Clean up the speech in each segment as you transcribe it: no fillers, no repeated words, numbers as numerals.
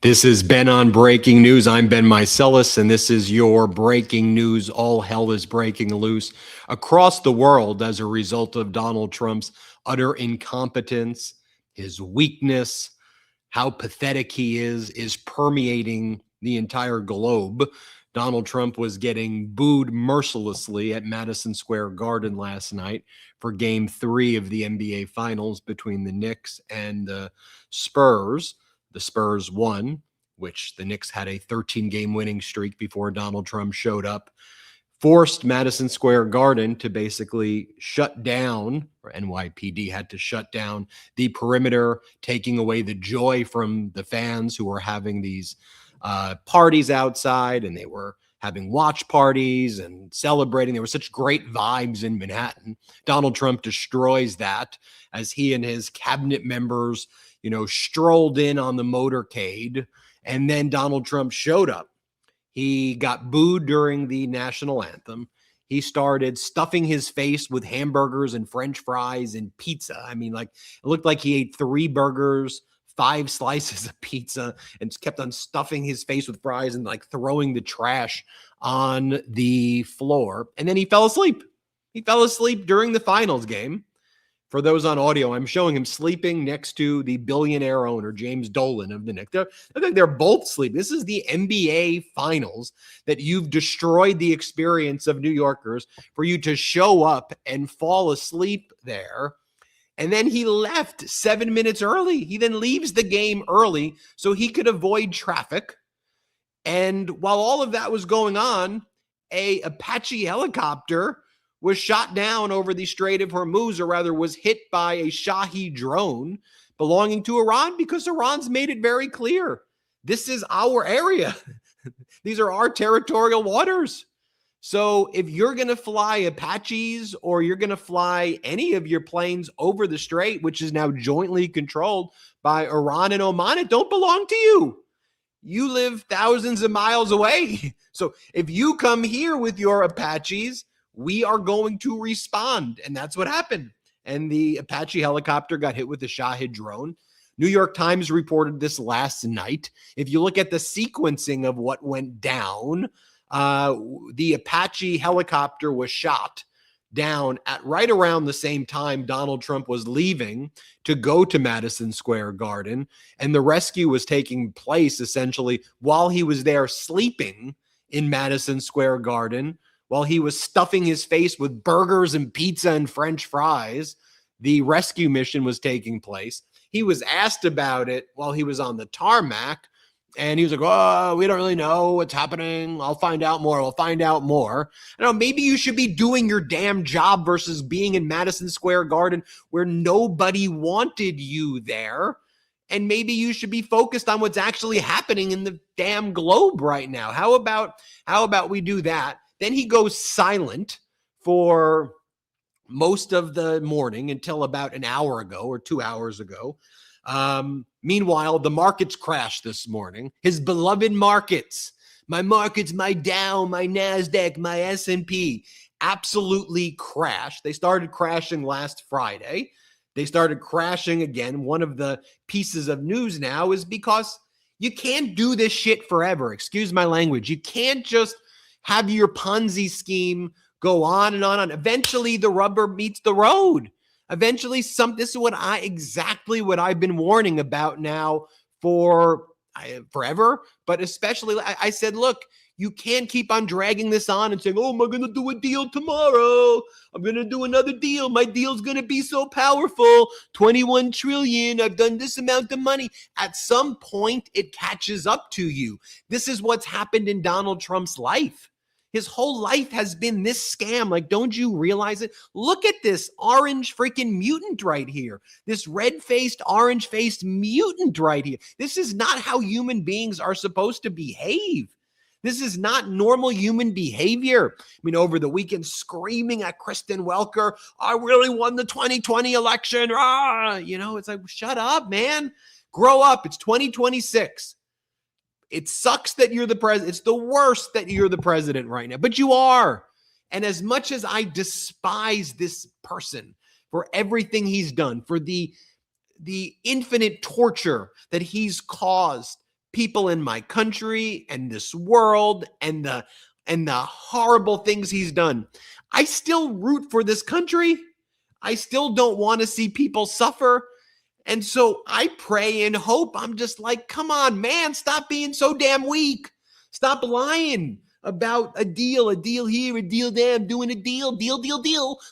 This is Ben on Breaking News. I'm Ben Meiselas, and this is your breaking news. All hell is breaking loose across the world as a result of Donald Trump's utter incompetence, his weakness, how pathetic he is permeating the entire globe. Donald Trump was getting booed mercilessly at Madison Square Garden last night for Game 3 of the NBA Finals between the Knicks and the Spurs. The Spurs won, which the Knicks had a 13-game winning streak before Donald Trump showed up, forced Madison Square Garden to basically shut down, or NYPD had to shut down the perimeter, taking away the joy from the fans who were having these parties outside, and they were having watch parties and celebrating. There were such great vibes in Manhattan. Donald Trump destroys that as he and his cabinet members, strolled in on the motorcade, and then Donald Trump showed up. He got booed during the national anthem. He started stuffing his face with hamburgers and French fries and pizza. It looked like he ate 3 burgers, 5 slices of pizza, and kept on stuffing his face with fries and throwing the trash on the floor. And then he fell asleep. He fell asleep during the finals game. For those on audio, I'm showing him sleeping next to the billionaire owner, James Dolan of the Knicks. I think they're both sleeping. This is the NBA Finals that you've destroyed the experience of New Yorkers for you to show up and fall asleep there. And then he left 7 minutes early. He then leaves the game early so he could avoid traffic. And while all of that was going on, a Apache helicopter was shot down over the Strait of Hormuz, or rather was hit by a Shahi drone belonging to Iran, because Iran's made it very clear. This is our area. These are our territorial waters. So if you're going to fly Apaches or you're going to fly any of your planes over the strait, which is now jointly controlled by Iran and Oman, it don't belong to you. You live thousands of miles away. So if you come here with your Apaches, we are going to respond. And that's what happened. And the Apache helicopter got hit with the Shahid drone. New York Times reported this last night. If you look at the sequencing of what went down, the Apache helicopter was shot down at right around the same time Donald Trump was leaving to go to Madison Square Garden. And the rescue was taking place essentially while he was there sleeping in Madison Square Garden, while he was stuffing his face with burgers and pizza and French fries. The rescue mission was taking place. He was asked about it while he was on the tarmac, and he was like, "Oh, we don't really know what's happening. I'll find out more. I'll find out more." I don't know, maybe you should be doing your damn job versus being in Madison Square Garden where nobody wanted you there. And maybe you should be focused on what's actually happening in the damn globe right now. How about we do that? Then he goes silent for most of the morning until about an hour ago or 2 hours ago. Meanwhile, the markets crashed this morning. His beloved markets, my markets, my Dow, my NASDAQ, my S&P, absolutely crashed. They started crashing last Friday. They started crashing again. One of the pieces of news now is because you can't do this shit forever. Excuse my language. You can't just have your Ponzi scheme go on and on. Eventually, the rubber meets the road. Eventually, this is exactly what I've been warning about now for forever. But especially, I said, look, you can't keep on dragging this on and saying, "Oh, am I going to do a deal tomorrow? I'm going to do another deal. My deal's going to be so powerful. 21 trillion. I've done this amount of money." At some point, it catches up to you. This is what's happened in Donald Trump's life. His whole life has been this scam. Don't you realize it? Look at this orange freaking mutant right here. This red-faced, orange-faced mutant right here. This is not how human beings are supposed to behave. This is not normal human behavior. Over the weekend, screaming at Kristen Welker, "I really won the 2020 election." It's like, shut up, man. Grow up. It's 2026. It sucks that you're the president. It's the worst that you're the president right now, but you are. And as much as I despise this person for everything he's done, for the infinite torture that he's caused people in my country and this world and the horrible things he's done. I still root for this country. I still don't want to see people suffer. And so I pray and hope. I'm just like, come on, man, stop being so damn weak. Stop lying about a deal here, a deal there. I'm doing a deal.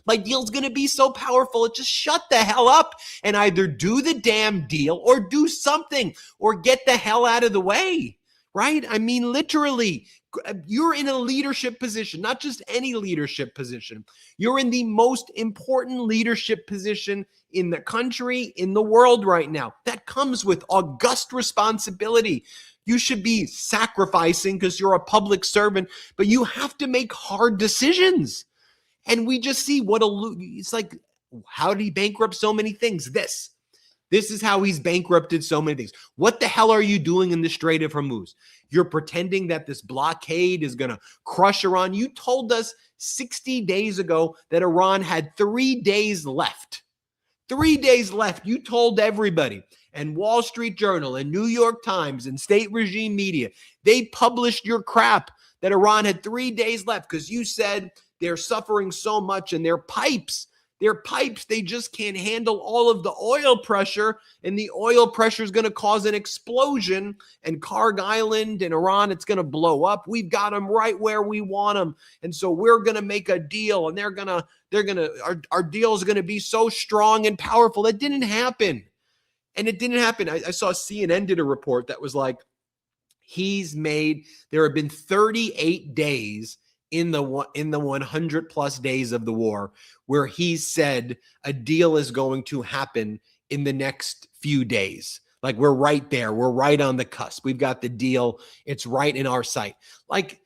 My deal's going to be so powerful. Just shut the hell up and either do the damn deal or do something or get the hell out of the way, right? I mean, literally, you're in a leadership position, not just any leadership position. You're in the most important leadership position in the country, in the world right now. That comes with august responsibility. You should be sacrificing because you're a public servant, but you have to make hard decisions. And we just see it's like, how did he bankrupt so many things? This is how he's bankrupted so many things. What the hell are you doing in the Strait of Hormuz? You're pretending that this blockade is going to crush Iran. You told us 60 days ago that Iran had 3 days left. 3 days left. You told everybody. And Wall Street Journal and New York Times and state regime media, they published your crap that Iran had 3 days left because you said they're suffering so much and their pipes, they just can't handle all of the oil pressure, and the oil pressure is going to cause an explosion, and Karg Island and Iran, it's going to blow up. We've got them right where we want them, and so we're going to make a deal, and our deal is going to be so strong and powerful. That didn't happen, and it didn't happen. I saw CNN did a report that was like, there have been 38 days in the 100 plus days of the war where he said a deal is going to happen in the next few days. Like, we're right there. We're right on the cusp. We've got the deal. It's right in our sight. Like,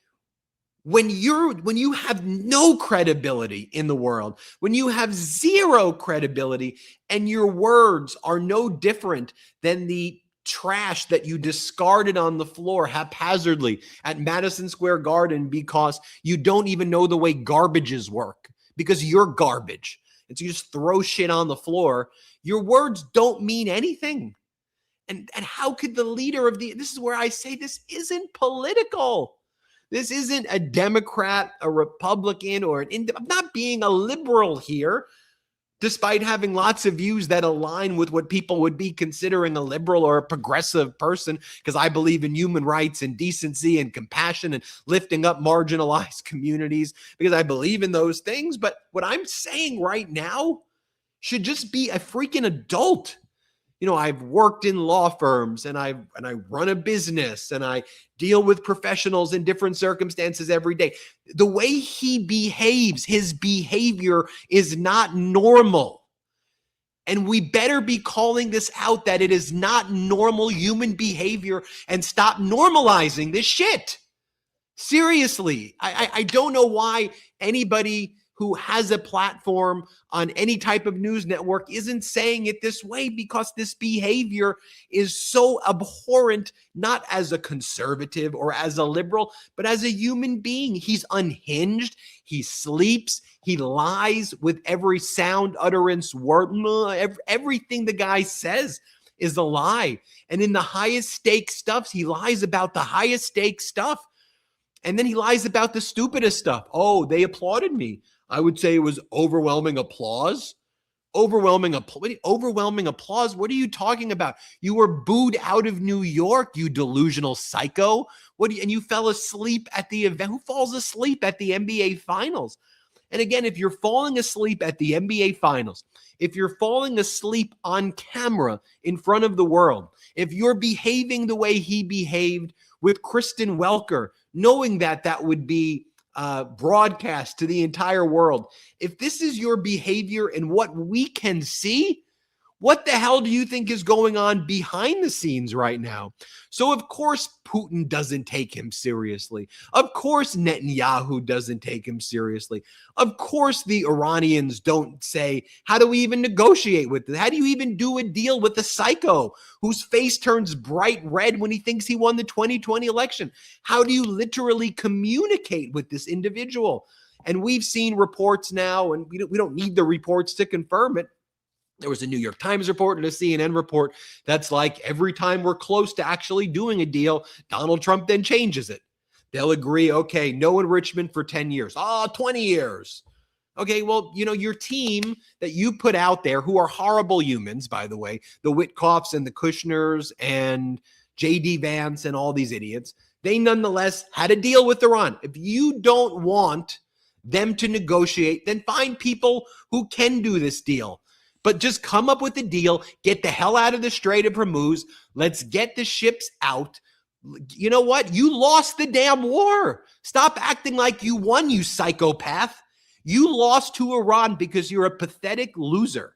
when you have no credibility in the world, when you have zero credibility and your words are no different than the trash that you discarded on the floor haphazardly at Madison Square Garden because you don't even know the way garbages work because you're garbage. And so you just throw shit on the floor. Your words don't mean anything. And how could the leader of this is where I say this isn't political. This isn't a Democrat, a Republican, I'm not being a liberal here, despite having lots of views that align with what people would be considering a liberal or a progressive person, because I believe in human rights and decency and compassion and lifting up marginalized communities, because I believe in those things. But what I'm saying right now should just be a freaking adult. You know, I've worked in law firms and I run a business and I deal with professionals in different circumstances every day. The way he behaves, his behavior is not normal. And we better be calling this out, that it is not normal human behavior, and stop normalizing this shit. Seriously, I don't know why anybody who has a platform on any type of news network isn't saying it this way, because this behavior is so abhorrent, not as a conservative or as a liberal, but as a human being. He's unhinged. He sleeps. He lies with every sound, utterance, word. Everything the guy says is a lie. And in the highest stake stuff, he lies about the highest stake stuff. And then he lies about the stupidest stuff. Oh, they applauded me. I would say it was overwhelming applause. Overwhelming applause. What are you talking about? You were booed out of New York, you delusional psycho. And you fell asleep at the event. Who falls asleep at the NBA Finals? And again, if you're falling asleep at the NBA Finals, if you're falling asleep on camera in front of the world, if you're behaving the way he behaved with Kristen Welker, knowing that that would be broadcast to the entire world, if this is your behavior and what we can see, what the hell do you think is going on behind the scenes right now? So of course Putin doesn't take him seriously. Of course Netanyahu doesn't take him seriously. Of course the Iranians don't say, how do we even negotiate with this? How do you even do a deal with a psycho whose face turns bright red when he thinks he won the 2020 election? How do you literally communicate with this individual? And we've seen reports now, and we don't need the reports to confirm it, There was a New York Times report and a CNN report that's like every time we're close to actually doing a deal, Donald Trump then changes it. They'll agree, okay, no enrichment for 10 years. 20 years. Okay, well, your team that you put out there, who are horrible humans, by the way, the Witkoffs and the Kushners and J.D. Vance and all these idiots, they nonetheless had a deal with Iran. If you don't want them to negotiate, then find people who can do this deal. But just come up with a deal, get the hell out of the Strait of Hormuz, let's get the ships out. You know what? You lost the damn war. Stop acting like you won, you psychopath. You lost to Iran because you're a pathetic loser.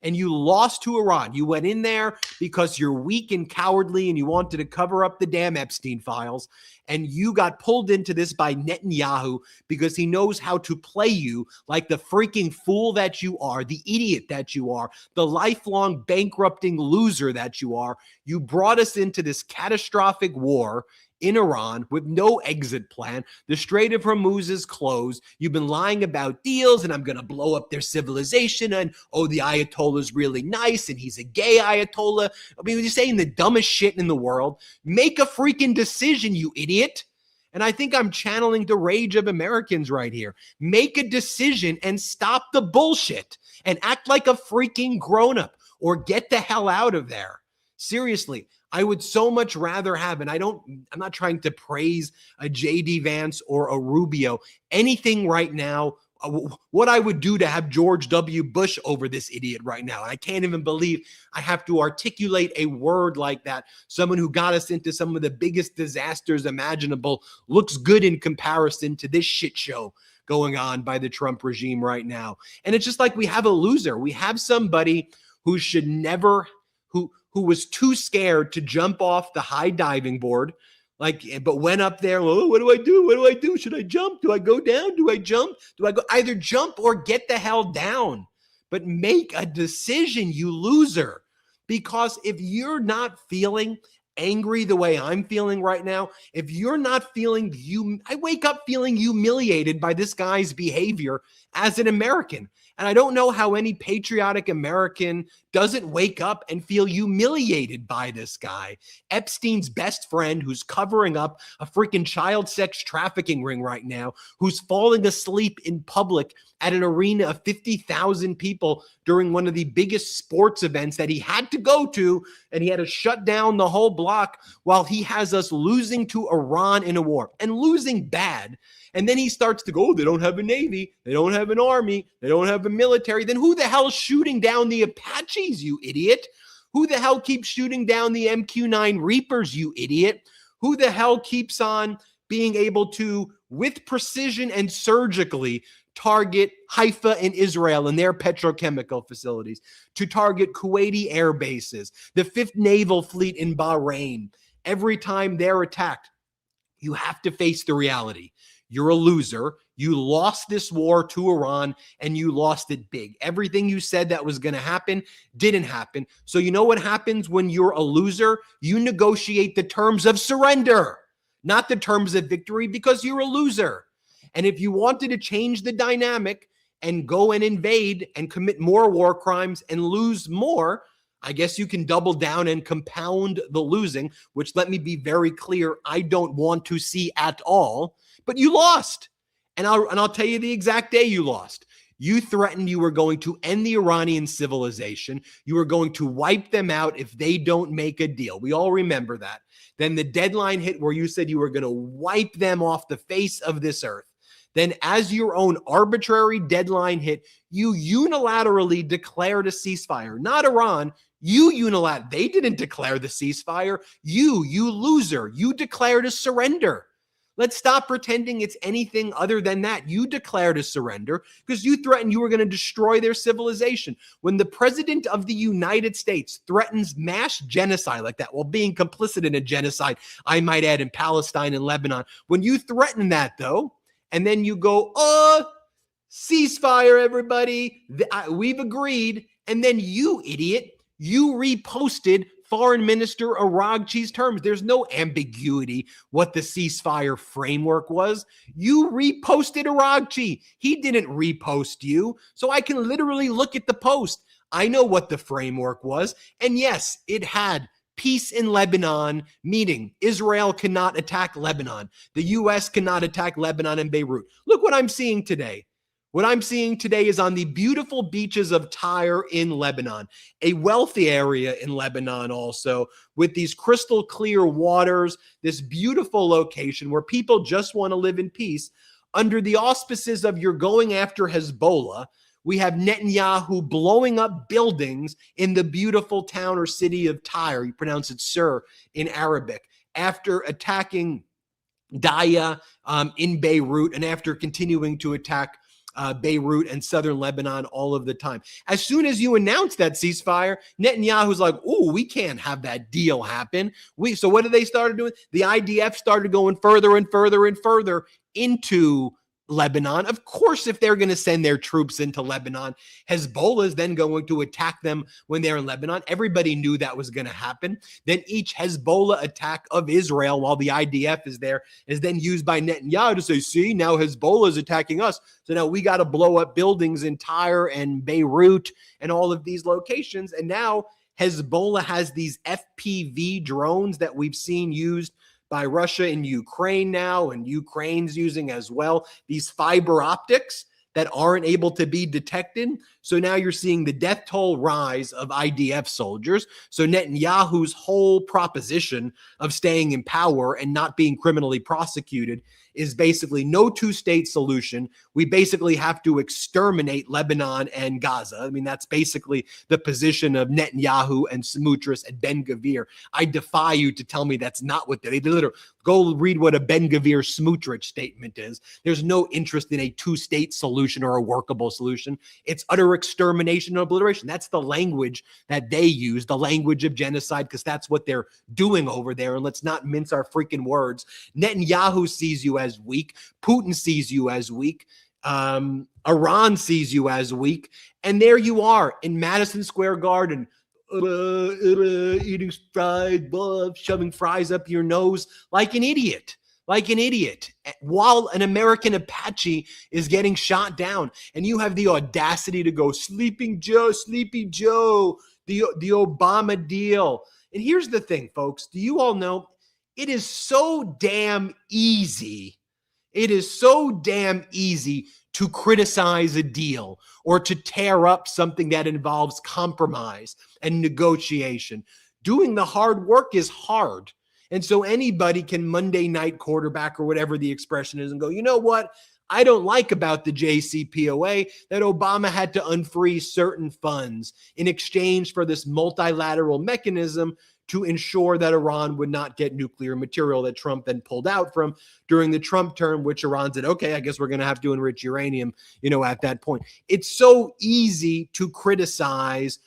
And you lost to Iran. You went in there because you're weak and cowardly and you wanted to cover up the damn Epstein files. And you got pulled into this by Netanyahu because he knows how to play you like the freaking fool that you are, the idiot that you are, the lifelong bankrupting loser that you are. You brought us into this catastrophic war in Iran with no exit plan. The Strait of Hormuz is closed. You've been lying about deals and I'm going to blow up their civilization. And, the Ayatollah is really nice and he's a gay Ayatollah. I mean, you're saying the dumbest shit in the world. Make a freaking decision, you idiot. And I think I'm channeling the rage of Americans right here. Make a decision and stop the bullshit and act like a freaking grown-up or get the hell out of there. Seriously. I would so much rather have, and I'm not trying to praise a J.D. Vance or a Rubio, anything right now, what I would do to have George W. Bush over this idiot right now. I can't even believe I have to articulate a word like that. Someone who got us into some of the biggest disasters imaginable looks good in comparison to this shit show going on by the Trump regime right now. And it's just like we have a loser. We have somebody who should never, who was too scared to jump off the high diving board, but went up there. What do I do? What do I do? Should I jump? Do I go down? Do I jump? Do I go? Either jump or get the hell down. But make a decision, you loser. Because if you're not feeling angry the way I'm feeling right now, if you're not feeling I wake up feeling humiliated by this guy's behavior as an American. And I don't know how any patriotic American doesn't wake up and feel humiliated by this guy. Epstein's best friend who's covering up a freaking child sex trafficking ring right now, who's falling asleep in public at an arena of 50,000 people during one of the biggest sports events that he had to go to, and he had to shut down the whole block while he has us losing to Iran in a war, and losing bad. And then he starts to go, they don't have a Navy, they don't have an Army, they don't have a military. Then who the hell is shooting down the Apaches, you idiot? Who the hell keeps shooting down the MQ-9 Reapers, you idiot? Who the hell keeps on being able to, with precision and surgically, target Haifa and Israel and their petrochemical facilities, to target Kuwaiti air bases, the 5th Naval Fleet in Bahrain? Every time they're attacked, you have to face the reality. You're a loser. You lost this war to Iran and you lost it big. Everything you said that was going to happen didn't happen. So you know what happens when you're a loser? You negotiate the terms of surrender, not the terms of victory, because you're a loser. And if you wanted to change the dynamic and go and invade and commit more war crimes and lose more, I guess you can double down and compound the losing, which, let me be very clear, I don't want to see at all. But you lost. And I'll tell you the exact day you lost. You threatened you were going to end the Iranian civilization. You were going to wipe them out if they don't make a deal. We all remember that. Then the deadline hit where you said you were going to wipe them off the face of this earth. Then as your own arbitrary deadline hit, you unilaterally declared a ceasefire. Not Iran. You unilaterally. They didn't declare the ceasefire. You loser. You declared a surrender. Let's stop pretending it's anything other than that. You declared a surrender because you threatened you were going to destroy their civilization. When the president of the United States threatens mass genocide like that, while being complicit in a genocide, I might add, in Palestine and Lebanon, when you threaten that, though, and then you go, ceasefire, everybody, we've agreed, and then you, idiot, you reposted Foreign Minister Araghchi's terms. There's no ambiguity what the ceasefire framework was. You reposted Araghchi. He didn't repost you. So I can literally look at the post. I know what the framework was. And yes, it had peace in Lebanon, meaning Israel cannot attack Lebanon. The U.S. cannot attack Lebanon and Beirut. Look what I'm seeing today. What I'm seeing today is on the beautiful beaches of Tyre in Lebanon, a wealthy area in Lebanon also, with these crystal clear waters, this beautiful location where people just want to live in peace. Under the auspices of you're going after Hezbollah, we have Netanyahu blowing up buildings in the beautiful town or city of Tyre. You pronounce it Sur in Arabic. After attacking Daya in Beirut and after continuing to attack Beirut and southern Lebanon all of the time. As soon as you announce that ceasefire, Netanyahu's like, "Oh, we can't have that deal happen." So what did they start doing? The IDF started going further and further and further into Lebanon. Of course, if they're going to send their troops into Lebanon, Hezbollah is then going to attack them when they're in Lebanon. Everybody knew that was going to happen. Then each Hezbollah attack of Israel while the IDF is there is then used by Netanyahu to say, see, now Hezbollah is attacking us. So now we got to blow up buildings in Tyre and Beirut and all of these locations. And now Hezbollah has these FPV drones that we've seen used by Russia in Ukraine now, and Ukraine's using as well, these fiber optics that aren't able to be detected. So now you're seeing the death toll rise of IDF soldiers. So Netanyahu's whole proposition of staying in power and not being criminally prosecuted is basically no two-state solution. We basically have to exterminate Lebanon and Gaza. I mean, that's basically the position of Netanyahu and Smotrich and Ben Gvir. I defy you to tell me that's not what they literally go read what a Ben Gvir Smotrich statement is. There's no interest in a two-state solution or a workable solution. It's utter extermination and obliteration. That's the language that they use, the language of genocide, because that's what they're doing over there. And let's not mince our freaking words. Netanyahu sees you as weak. Putin sees you as weak. Iran sees you as weak. And there you are in Madison Square Garden, eating fried buff, shoving fries up your nose like an idiot. While an American Apache is getting shot down, and you have the audacity to go, Sleepy Joe, the Obama deal. And here's the thing, folks. Do you all know it is so damn easy? It is so damn easy to criticize a deal or to tear up something that involves compromise and negotiation. Doing the hard work is hard. And so anybody can Monday night quarterback or whatever the expression is and go, you know what? I don't like about the JCPOA that Obama had to unfreeze certain funds in exchange for this multilateral mechanism to ensure that Iran would not get nuclear material that Trump then pulled out from during the Trump term, which Iran said, okay, I guess we're going to have to enrich uranium, at that point. It's so easy to criticize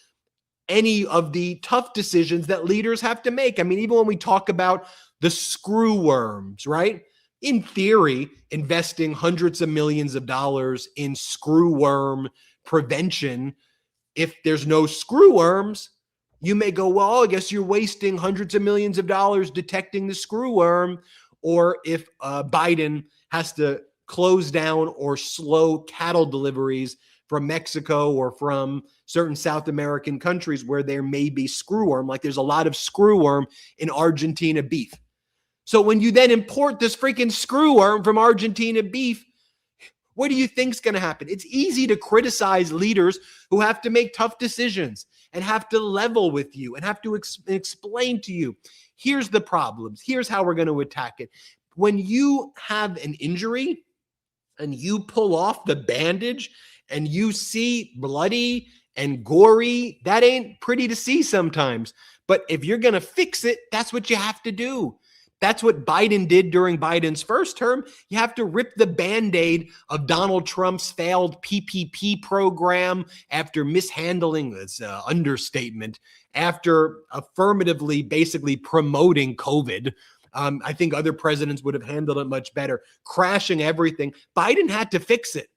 any of the tough decisions that leaders have to make. I mean, even when we talk about the screw worms, right? In theory, investing hundreds of millions of dollars in screw worm prevention, if there's no screw worms, you may go, well, I guess you're wasting hundreds of millions of dollars detecting the screw worm. Or if Biden has to close down or slow cattle deliveries from Mexico or from certain South American countries where there may be screwworm, like there's a lot of screwworm in Argentina beef. So when you then import this freaking screwworm from Argentina beef, what do you think's going to happen? It's easy to criticize leaders who have to make tough decisions and have to level with you and have to explain to you, here's the problems. Here's how we're going to attack it. When you have an injury and you pull off the bandage and you see bloody and gory, that ain't pretty to see sometimes. But if you're going to fix it, that's what you have to do. That's what Biden did during Biden's first term. You have to rip the Band-Aid of Donald Trump's failed PPP program after mishandling, that's an understatement, after affirmatively basically promoting COVID. I think other presidents would have handled it much better, crashing everything. Biden had to fix it.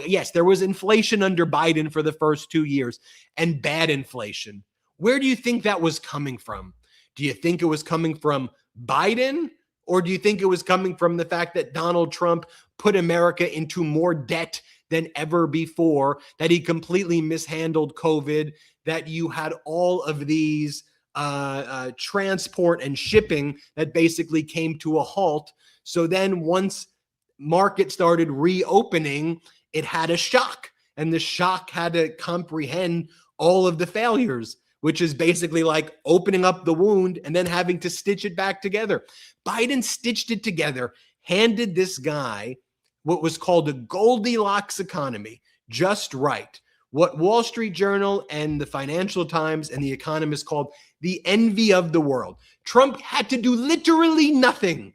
Yes, there was inflation under Biden for the first 2 years and bad inflation. Where do you think that was coming from? Do you think it was coming from Biden, or do you think it was coming from the fact that Donald Trump put America into more debt than ever before, that he completely mishandled COVID, that you had all of these transport and shipping that basically came to a halt. So then once market started reopening, it had a shock, and the shock had to comprehend all of the failures, which is basically like opening up the wound and then having to stitch it back together. Biden stitched it together, handed this guy what was called a Goldilocks economy, just right. What Wall Street Journal and the Financial Times and The Economist called the envy of the world. Trump had to do literally nothing.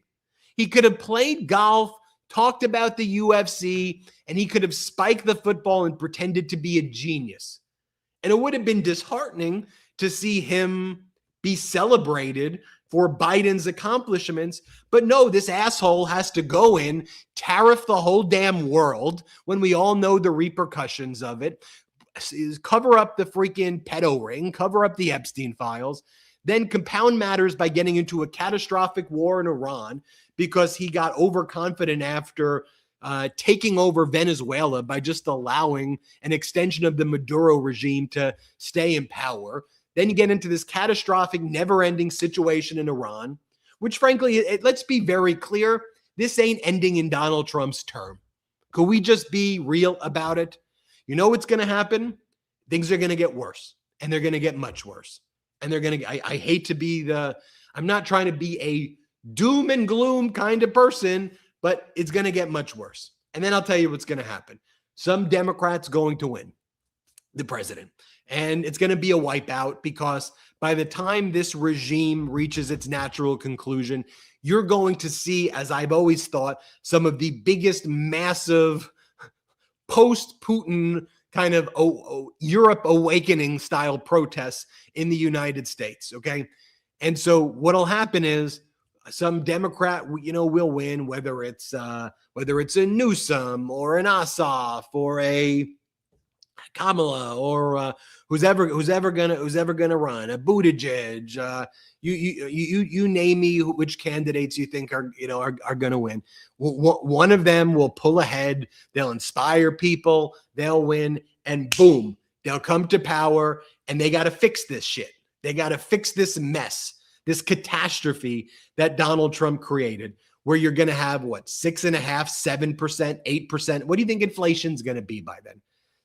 He could have played golf, talked about the UFC, and he could have spiked the football and pretended to be a genius. And it would have been disheartening to see him be celebrated for Biden's accomplishments. But no, this asshole has to go in, tariff the whole damn world when we all know the repercussions of it, cover up the freaking pedo ring, cover up the Epstein files, then compound matters by getting into a catastrophic war in Iran because he got overconfident after taking over Venezuela by just allowing an extension of the Maduro regime to stay in power. Then you get into this catastrophic, never-ending situation in Iran, which frankly, let's be very clear, this ain't ending in Donald Trump's term. Could we just be real about it? You know what's going to happen? Things are going to get worse, and they're going to get much worse. And they're going to, I hate to be I'm not trying to be a doom and gloom kind of person, but it's going to get much worse. And then I'll tell you what's going to happen. Some Democrats going to win the president. And it's going to be a wipeout because by the time this regime reaches its natural conclusion, you're going to see, as I've always thought, some of the biggest massive post-Putin kind of Europe awakening style protests in the United States. Okay. And so what'll happen is some Democrat, will win, whether it's a Newsom or an Ossoff or a Kamala or who's ever gonna run, a Buttigieg, you name me which candidates you think are gonna win. One of them will pull ahead. They'll inspire people. They'll win, and boom, they'll come to power. And they got to fix this shit. They got to fix this mess, this catastrophe that Donald Trump created, where you're gonna have 6.5%, 7%, 8%. What do you think inflation's gonna be by then?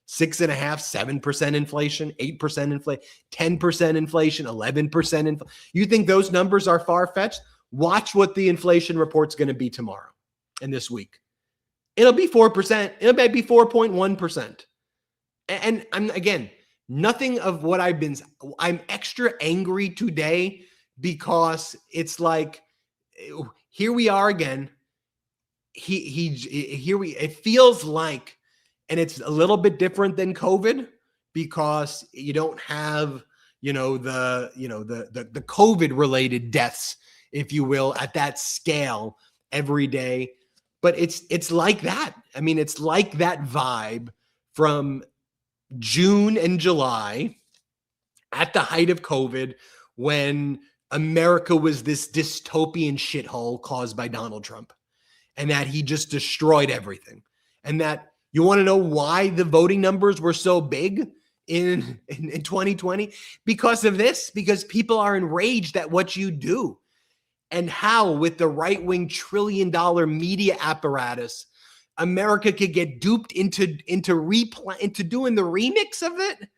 6.5%, 7% inflation, 8% inflation, 10% inflation, 11% inflation. You think those numbers are far-fetched? Watch what the inflation report's going to be tomorrow and this week. It'll be 4%. It might be 4.1%. And again, nothing of what I'm extra angry today because it's like, here we are again. It feels like, and it's a little bit different than COVID because you don't have, the COVID related deaths, if you will, at that scale every day. But it's like that. I mean, it's like that vibe from June and July at the height of COVID when America was this dystopian shithole caused by Donald Trump, and that he just destroyed everything. And that, you want to know why the voting numbers were so big in 2020? Because of this, because people are enraged at what you do and how, with the right-wing trillion-dollar media apparatus, America could get duped into doing the remix of it.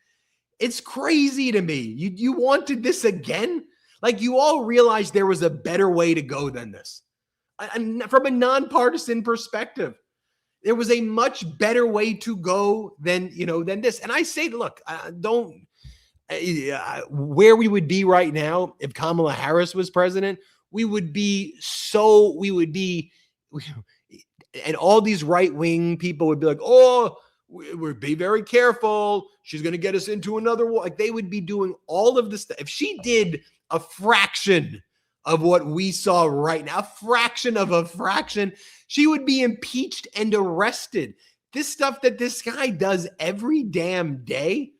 It's crazy to me. You wanted this again? Like, you all realized there was a better way to go than this. And from a nonpartisan perspective, there was a much better way to go than this. And I say, look, where we would be right now if Kamala Harris was president, and all these right-wing people would be like, oh, we'd be very careful. She's going to get us into another war. Like, they would be doing all of this stuff. If she did a fraction of what we saw right now, a fraction of a fraction, she would be impeached and arrested. This stuff that this guy does every damn day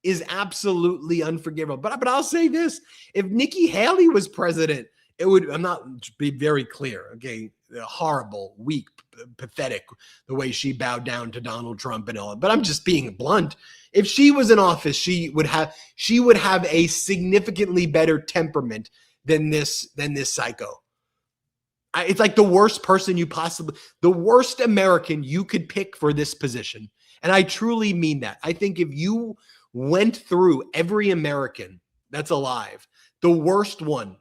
is absolutely unforgivable. But I'll say this, if Nikki Haley was president, It would, I'm not, be very clear, okay? Horrible, weak, pathetic, the way she bowed down to Donald Trump and all. But I'm just being blunt. If she was in office, she would have a significantly better temperament than this psycho. It's like the worst person the worst American you could pick for this position. And I truly mean that. I think if you went through every American that's alive, the worst one,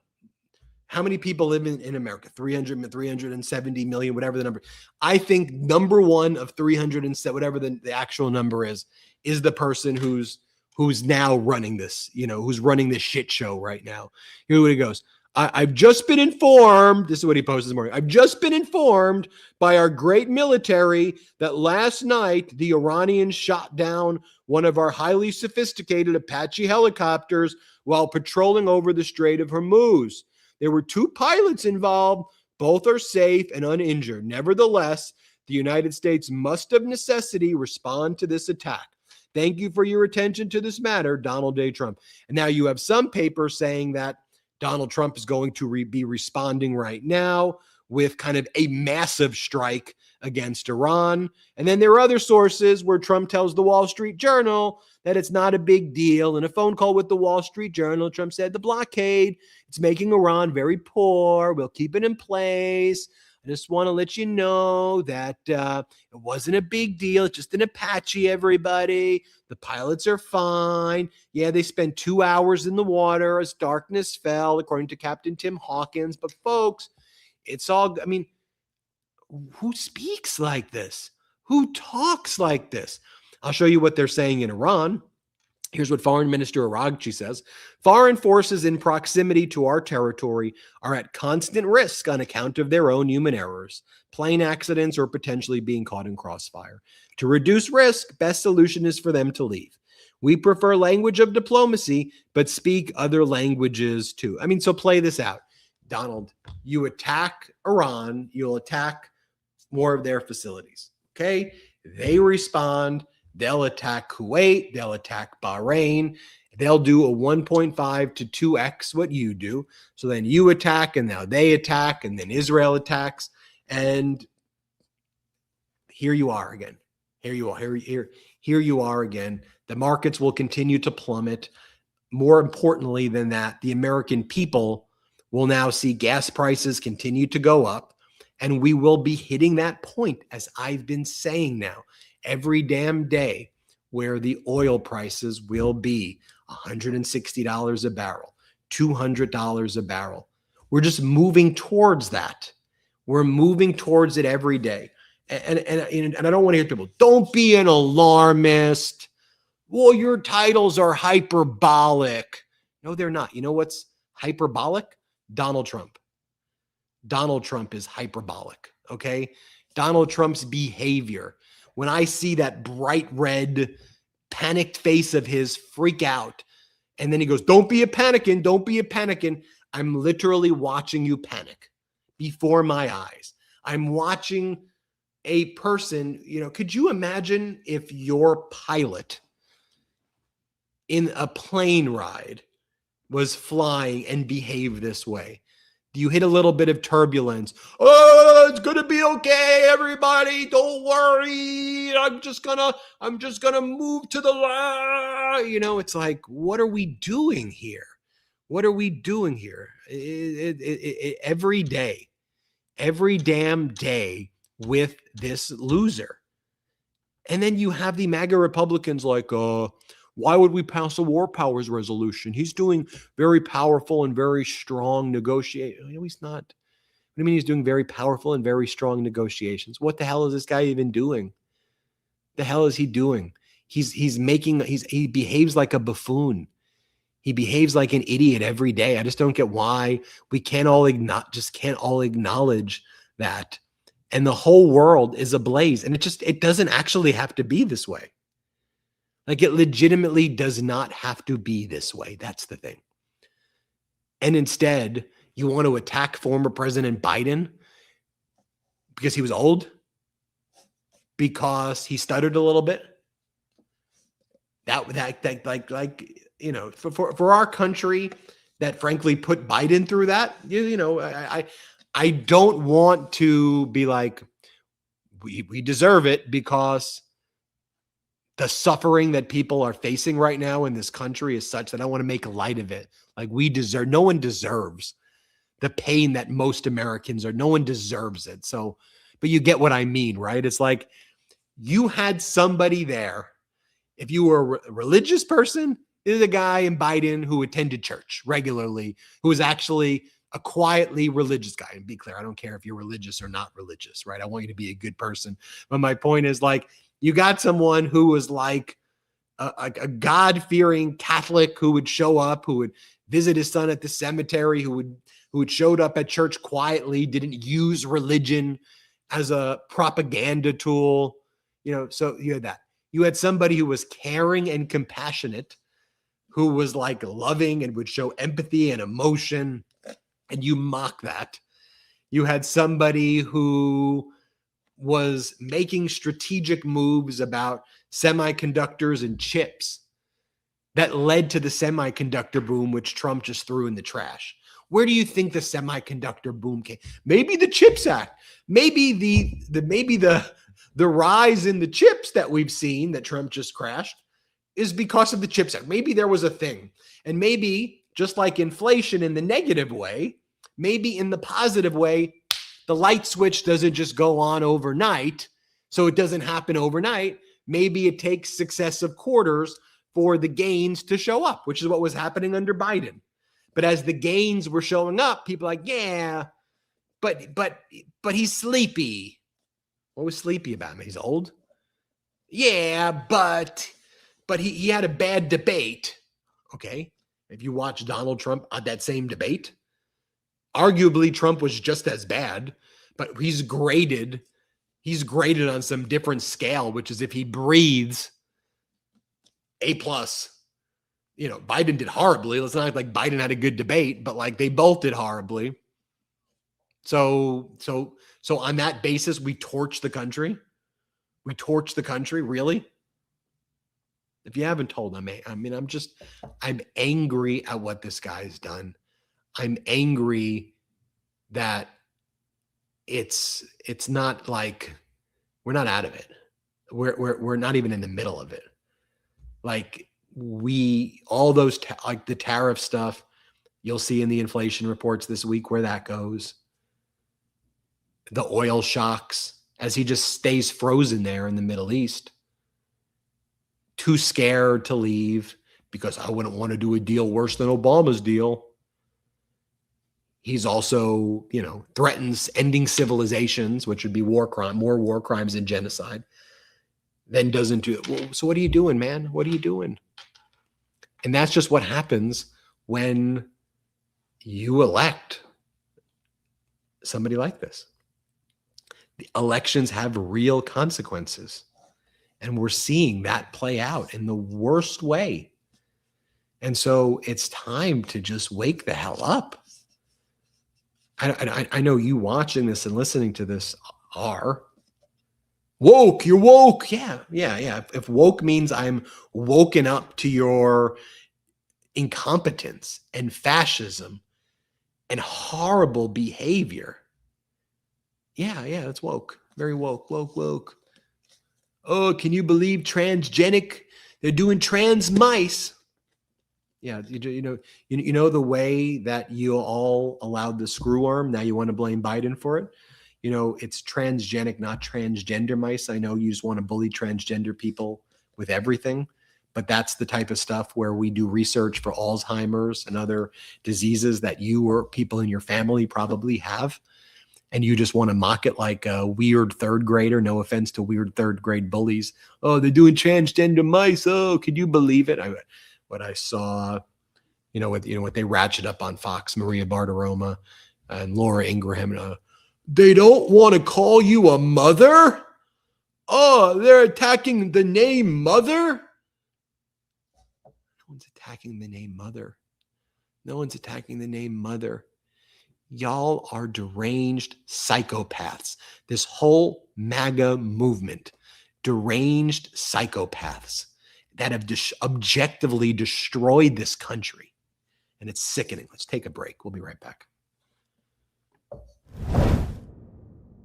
how many people live in America? 370 million, whatever the number. I think number one of 307, whatever the actual number is the person who's now running this, who's running this shit show right now. Here's what he goes. I've just been informed. This is what he posted this morning. I've just been informed by our great military that last night the Iranians shot down one of our highly sophisticated Apache helicopters while patrolling over the Strait of Hormuz. There were 2 pilots involved. Both are safe and uninjured. Nevertheless, the United States must of necessity respond to this attack. Thank you for your attention to this matter, Donald J. Trump. And now you have some papers saying that Donald Trump is going to be responding right now with kind of a massive strike against Iran. And then there are other sources where Trump tells the Wall Street Journal that it's not a big deal. In a phone call with the Wall Street Journal, Trump said the blockade, it's making Iran very poor. We'll keep it in place. I just want to let you know that it wasn't a big deal. It's just an Apache, everybody. The pilots are fine. Yeah, they spent 2 hours in the water as darkness fell, according to Captain Tim Hawkins. But folks, it's all, I mean, who speaks like this? Who talks like this? I'll show you what they're saying in Iran. Here's what Foreign Minister Araghchi says. Foreign forces in proximity to our territory are at constant risk on account of their own human errors, plane accidents, or potentially being caught in crossfire. To reduce risk, best solution is for them to leave. We prefer language of diplomacy, but speak other languages too. I mean, so play this out. Donald, you attack Iran, you'll attack more of their facilities. Okay? They respond. They'll attack Kuwait. They'll attack Bahrain. They'll do a 1.5 to 2x what you do. So then you attack, and now they attack, and then Israel attacks. And here you are again. Here you are again. The markets will continue to plummet. More importantly than that, the American people will now see gas prices continue to go up. And we will be hitting that point, as I've been saying now, every damn day, where the oil prices will be $160 a barrel, $200 a barrel. We're just moving towards that. We're moving towards it every day. And I don't want to hear people, don't be an alarmist. Well, your titles are hyperbolic. No, they're not. You know what's hyperbolic? Donald Trump. Donald Trump is hyperbolic, okay? Donald Trump's behavior. When I see that bright red panicked face of his freak out, and then he goes, don't be a panicking, don't be a panicking. I'm literally watching you panic before my eyes. I'm watching a person, could you imagine if your pilot in a plane ride was flying and behaved this way? Do you hit a little bit of turbulence? Oh, it's going to be okay, everybody. Don't worry. I'm just going to move to the left. It's like, what are we doing here? What are we doing here? Every day, every damn day with this loser. And then you have the MAGA Republicans like, why would we pass a war powers resolution? He's doing very powerful and very strong negotiations. No, he's not. What do you mean he's doing very powerful and very strong negotiations? What the hell is this guy even doing? The hell is he doing? He behaves like a buffoon. He behaves like an idiot every day. I just don't get why we can't all acknowledge that. And the whole world is ablaze. And it doesn't actually have to be this way. Like, it legitimately does not have to be this way. That's the thing. And instead, you want to attack former President Biden because he was old? Because he stuttered a little bit? For our country, that frankly put Biden through that. I don't want to be like, we deserve it because the suffering that people are facing right now in this country is such that I want to make light of it. Like no one deserves the pain that most Americans are. No one deserves it. So, but you get what I mean, right? It's like you had somebody there. If you were a religious person, there's a guy in Biden who attended church regularly, who was actually a quietly religious guy. And be clear, I don't care if you're religious or not religious, right? I want you to be a good person. But my point is, like, you got someone who was like a God-fearing Catholic who would show up, who would visit his son at the cemetery, who had showed up at church quietly, didn't use religion as a propaganda tool. So you had that. You had somebody who was caring and compassionate, who was like loving and would show empathy and emotion, and you mock that. You had somebody who was making strategic moves about semiconductors and chips that led to the semiconductor boom, which Trump just threw in the trash. Where do you think the semiconductor boom came? Maybe the CHIPS Act. Maybe the rise in the chips that we've seen that Trump just crashed is because of the CHIPS Act. Maybe there was a thing. And maybe just like inflation in the negative way, maybe in the positive way, the light switch doesn't just go on overnight. So it doesn't happen overnight. Maybe it takes successive quarters for the gains to show up, which is what was happening under Biden. But as the gains were showing up, people are like, yeah, but he's sleepy. What was sleepy about him? He's old? Yeah, but he had a bad debate. Okay. If you watch Donald Trump at that same debate, arguably Trump was just as bad, but he's graded on some different scale, which is if he breathes, A+. Biden did horribly. Let's not act like Biden had a good debate, but like they both did horribly. So on that basis, we torch the country. We torch the country, really? If you haven't told, I'm angry at what this guy's done. I'm angry that it's not like we're not out of it. We're not even in the middle of it. Like all those like the tariff stuff, you'll see in the inflation reports this week where that goes. The oil shocks as he just stays frozen there in the Middle East. Too scared to leave because I wouldn't want to do a deal worse than Obama's deal. He's also, threatens ending civilizations, which would be more war crimes and genocide. Then doesn't do it. Well, so what are you doing, man? What are you doing? And that's just what happens when you elect somebody like this. The elections have real consequences. And we're seeing that play out in the worst way. And so it's time to just wake the hell up. I know you watching this and listening to this are woke. You're woke. Yeah. If woke means I'm woken up to your incompetence and fascism and horrible behavior. Yeah, that's woke. Very woke. Oh, can you believe transgenic? They're doing trans mice. Yeah, you know the way that you all allowed the screw arm. Now you want to blame Biden for it. It's transgenic, not transgender mice. I know you just want to bully transgender people with everything, but that's the type of stuff where we do research for Alzheimer's and other diseases that you or people in your family probably have. And you just want to mock it like a weird third grader. No offense to weird third grade bullies. Oh, they're doing transgender mice. Oh, could you believe it? What I saw, what they ratchet up on Fox, Maria Bartiromo and Laura Ingraham. They don't want to call you a mother? Oh, they're attacking the name mother? No one's attacking the name mother. No one's attacking the name mother. Y'all are deranged psychopaths. This whole MAGA movement, deranged psychopaths that have objectively destroyed this country and it's sickening. Let's take a break. We'll be right back.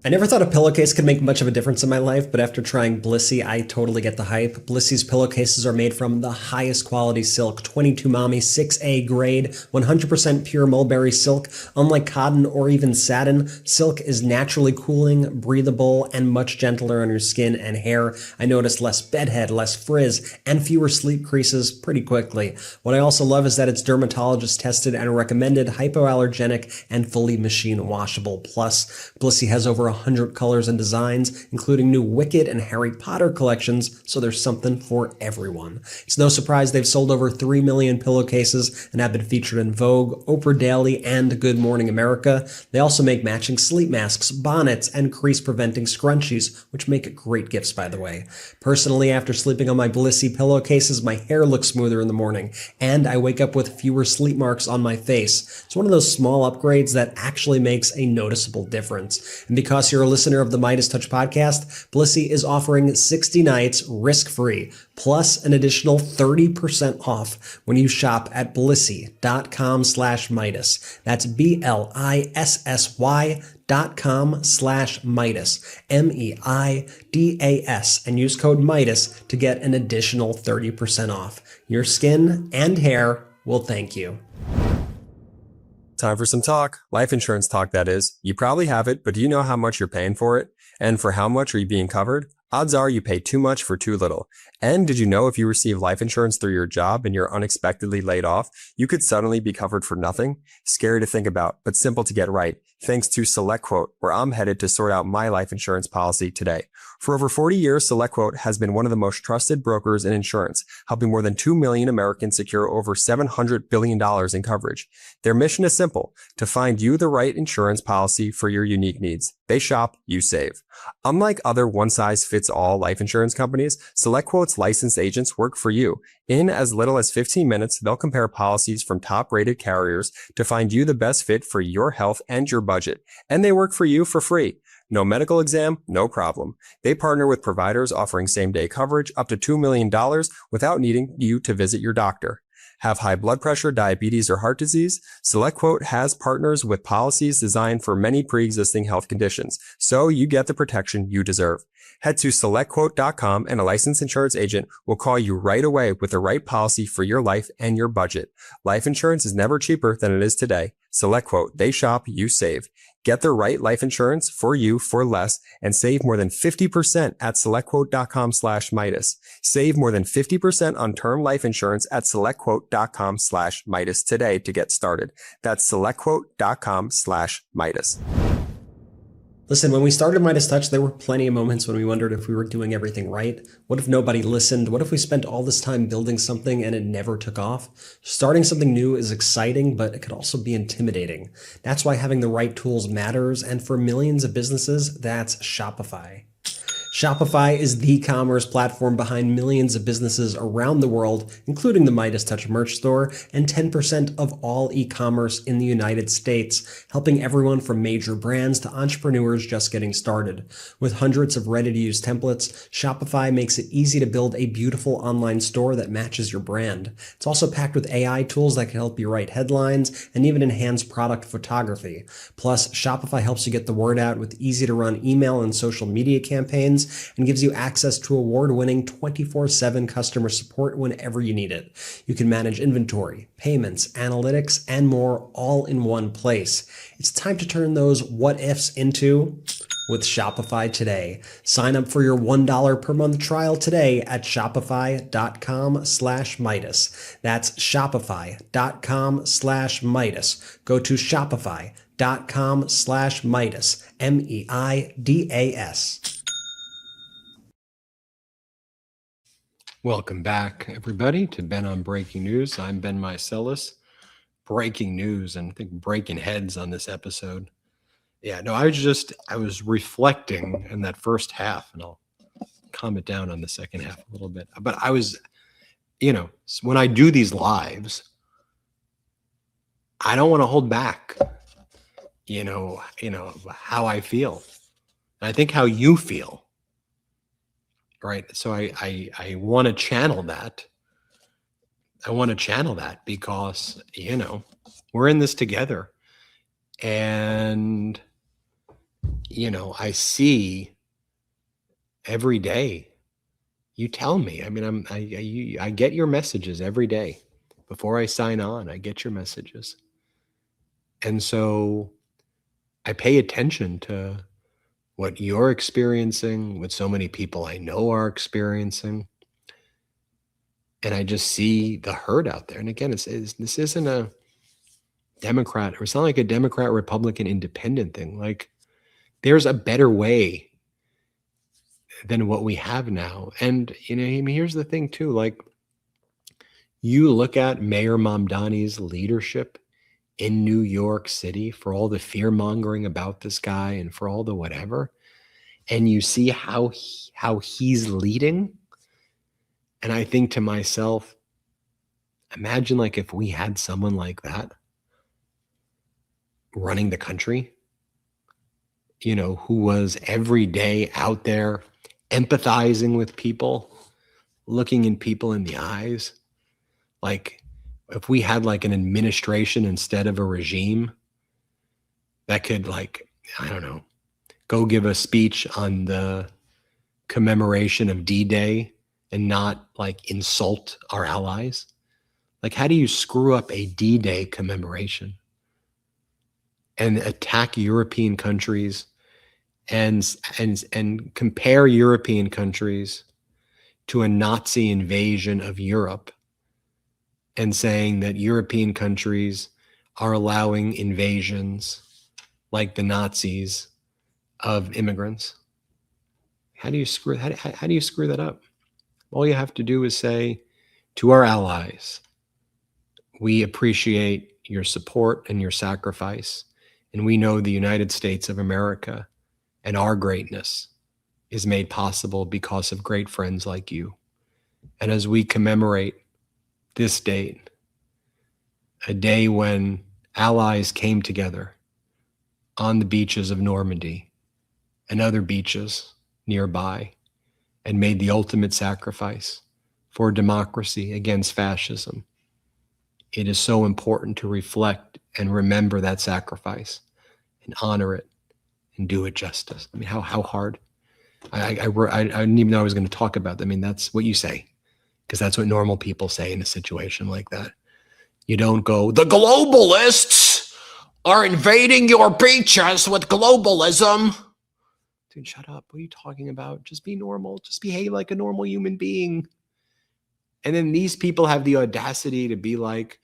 I never thought a pillowcase could make much of a difference in my life, but after trying Blissy, I totally get the hype. Blissy's pillowcases are made from the highest quality silk, 22 Mommy 6A grade, 100% pure mulberry silk. Unlike cotton or even satin, silk is naturally cooling, breathable, and much gentler on your skin and hair. I noticed less bedhead, less frizz, and fewer sleep creases pretty quickly. What I also love is that it's dermatologist tested and recommended, hypoallergenic, and fully machine washable. Plus, Blissy has over 100 colors and designs, including new Wicked and Harry Potter collections, so there's something for everyone. It's no surprise they've sold over 3 million pillowcases and have been featured in Vogue, Oprah Daily, and Good Morning America. They also make matching sleep masks, bonnets, and crease-preventing scrunchies, which make great gifts, by the way. Personally, after sleeping on my Blissy pillowcases, my hair looks smoother in the morning, and I wake up with fewer sleep marks on my face. It's one of those small upgrades that actually makes a noticeable difference. And because you're a listener of the MeidasTouch podcast, Blissy is offering 60 nights risk-free, plus an additional 30% off when you shop at blissy.com/Meidas. That's BLISSY.com/Meidas, MEIDAS, and use code Meidas to get an additional 30% off. Your skin and hair will thank you. Time for some talk. Life insurance talk, that is. You probably have it, but do you know how much you're paying for it? And for how much are you being covered? Odds are you pay too much for too little. And did you know if you receive life insurance through your job and you're unexpectedly laid off, you could suddenly be covered for nothing? Scary to think about, but simple to get right. Thanks to SelectQuote, where I'm headed to sort out my life insurance policy today. For over 40 years, SelectQuote has been one of the most trusted brokers in insurance, helping more than 2 million Americans secure over $700 billion in coverage. Their mission is simple: to find you the right insurance policy for your unique needs. They shop, you save. Unlike other one-size-fits-all life insurance companies, SelectQuote's licensed agents work for you. In as little as 15 minutes, they'll compare policies from top-rated carriers to find you the best fit for your health and your budget. And they work for you for free. No medical exam, no problem. They partner with providers offering same-day coverage up to $2 million without needing you to visit your doctor. Have high blood pressure, diabetes, or heart disease? SelectQuote has partners with policies designed for many pre-existing health conditions, so you get the protection you deserve. Head to SelectQuote.com and a licensed insurance agent will call you right away with the right policy for your life and your budget. Life insurance is never cheaper than it is today. SelectQuote, they shop, you save. Get the right life insurance for you for less and save more than 50% at SelectQuote.com/Meidas. Save more than 50% on term life insurance at SelectQuote.com/Meidas today to get started. That's SelectQuote.com/Meidas. Listen, when we started MeidasTouch, there were plenty of moments when we wondered if we were doing everything right. What if nobody listened? What if we spent all this time building something and it never took off? Starting something new is exciting, but it could also be intimidating. That's why having the right tools matters, and for millions of businesses, that's Shopify. Shopify is the commerce platform behind millions of businesses around the world, including the MeidasTouch merch store, and 10% of all e-commerce in the United States, helping everyone from major brands to entrepreneurs just getting started. With hundreds of ready-to-use templates, Shopify makes it easy to build a beautiful online store that matches your brand. It's also packed with AI tools that can help you write headlines and even enhance product photography. Plus, Shopify helps you get the word out with easy-to-run email and social media campaigns, and gives you access to award-winning 24/7 customer support whenever you need it. You can manage inventory, payments, analytics, and more all in one place. It's time to turn those what-ifs into with Shopify today. Sign up for your $1 per month trial today at Shopify.com/Meidas. That's Shopify.com/Meidas. Go to Shopify.com/Meidas, MEIDAS. Welcome back, everybody, to Ben on Breaking News. I'm Ben Meiselas. Breaking news, and I think breaking heads on this episode. Yeah, no, I was reflecting in that first half, and I'll calm it down on the second half a little bit. But I was, when I do these lives, I don't want to hold back, how I feel. And I think how you feel. Right. So I want to channel that. I want to channel that because, we're in this together. And, I see every day. You tell me. I mean, I get your messages every day. Before I sign on, I get your messages. And so I pay attention to what you're experiencing, what so many people I know are experiencing. And I just see the hurt out there. And again, this isn't a Democrat, or it's not like a Democrat, Republican, independent thing. Like, there's a better way than what we have now. And, here's the thing too, like, you look at Mayor Mamdani's leadership in New York City, for all the fear mongering about this guy and for all the whatever, and you see how he's leading. And I think to myself, imagine like if we had someone like that running the country, who was every day out there empathizing with people, looking in people in the eyes. Like, if we had like an administration instead of a regime that could, like, I don't know, go give a speech on the commemoration of D-Day and not like insult our allies. Like, how do you screw up a D-Day commemoration and attack European countries and compare European countries to a Nazi invasion of Europe, and saying that European countries are allowing invasions like the Nazis of immigrants? How do you screw that up? All you have to do is say to our allies, we appreciate your support and your sacrifice, and we know the United States of America and our greatness is made possible because of great friends like you. And as we commemorate this date, a day when allies came together on the beaches of Normandy and other beaches nearby and made the ultimate sacrifice for democracy against fascism, it is so important to reflect and remember that sacrifice and honor it and do it justice. I mean, how hard? I didn't even know I was going to talk about that. I mean, that's what you say, because that's what normal people say in a situation like that. You don't go, the globalists are invading your beaches with globalism. Dude, shut up. What are you talking about? Just be normal. Just behave like a normal human being. And then these people have the audacity to be like,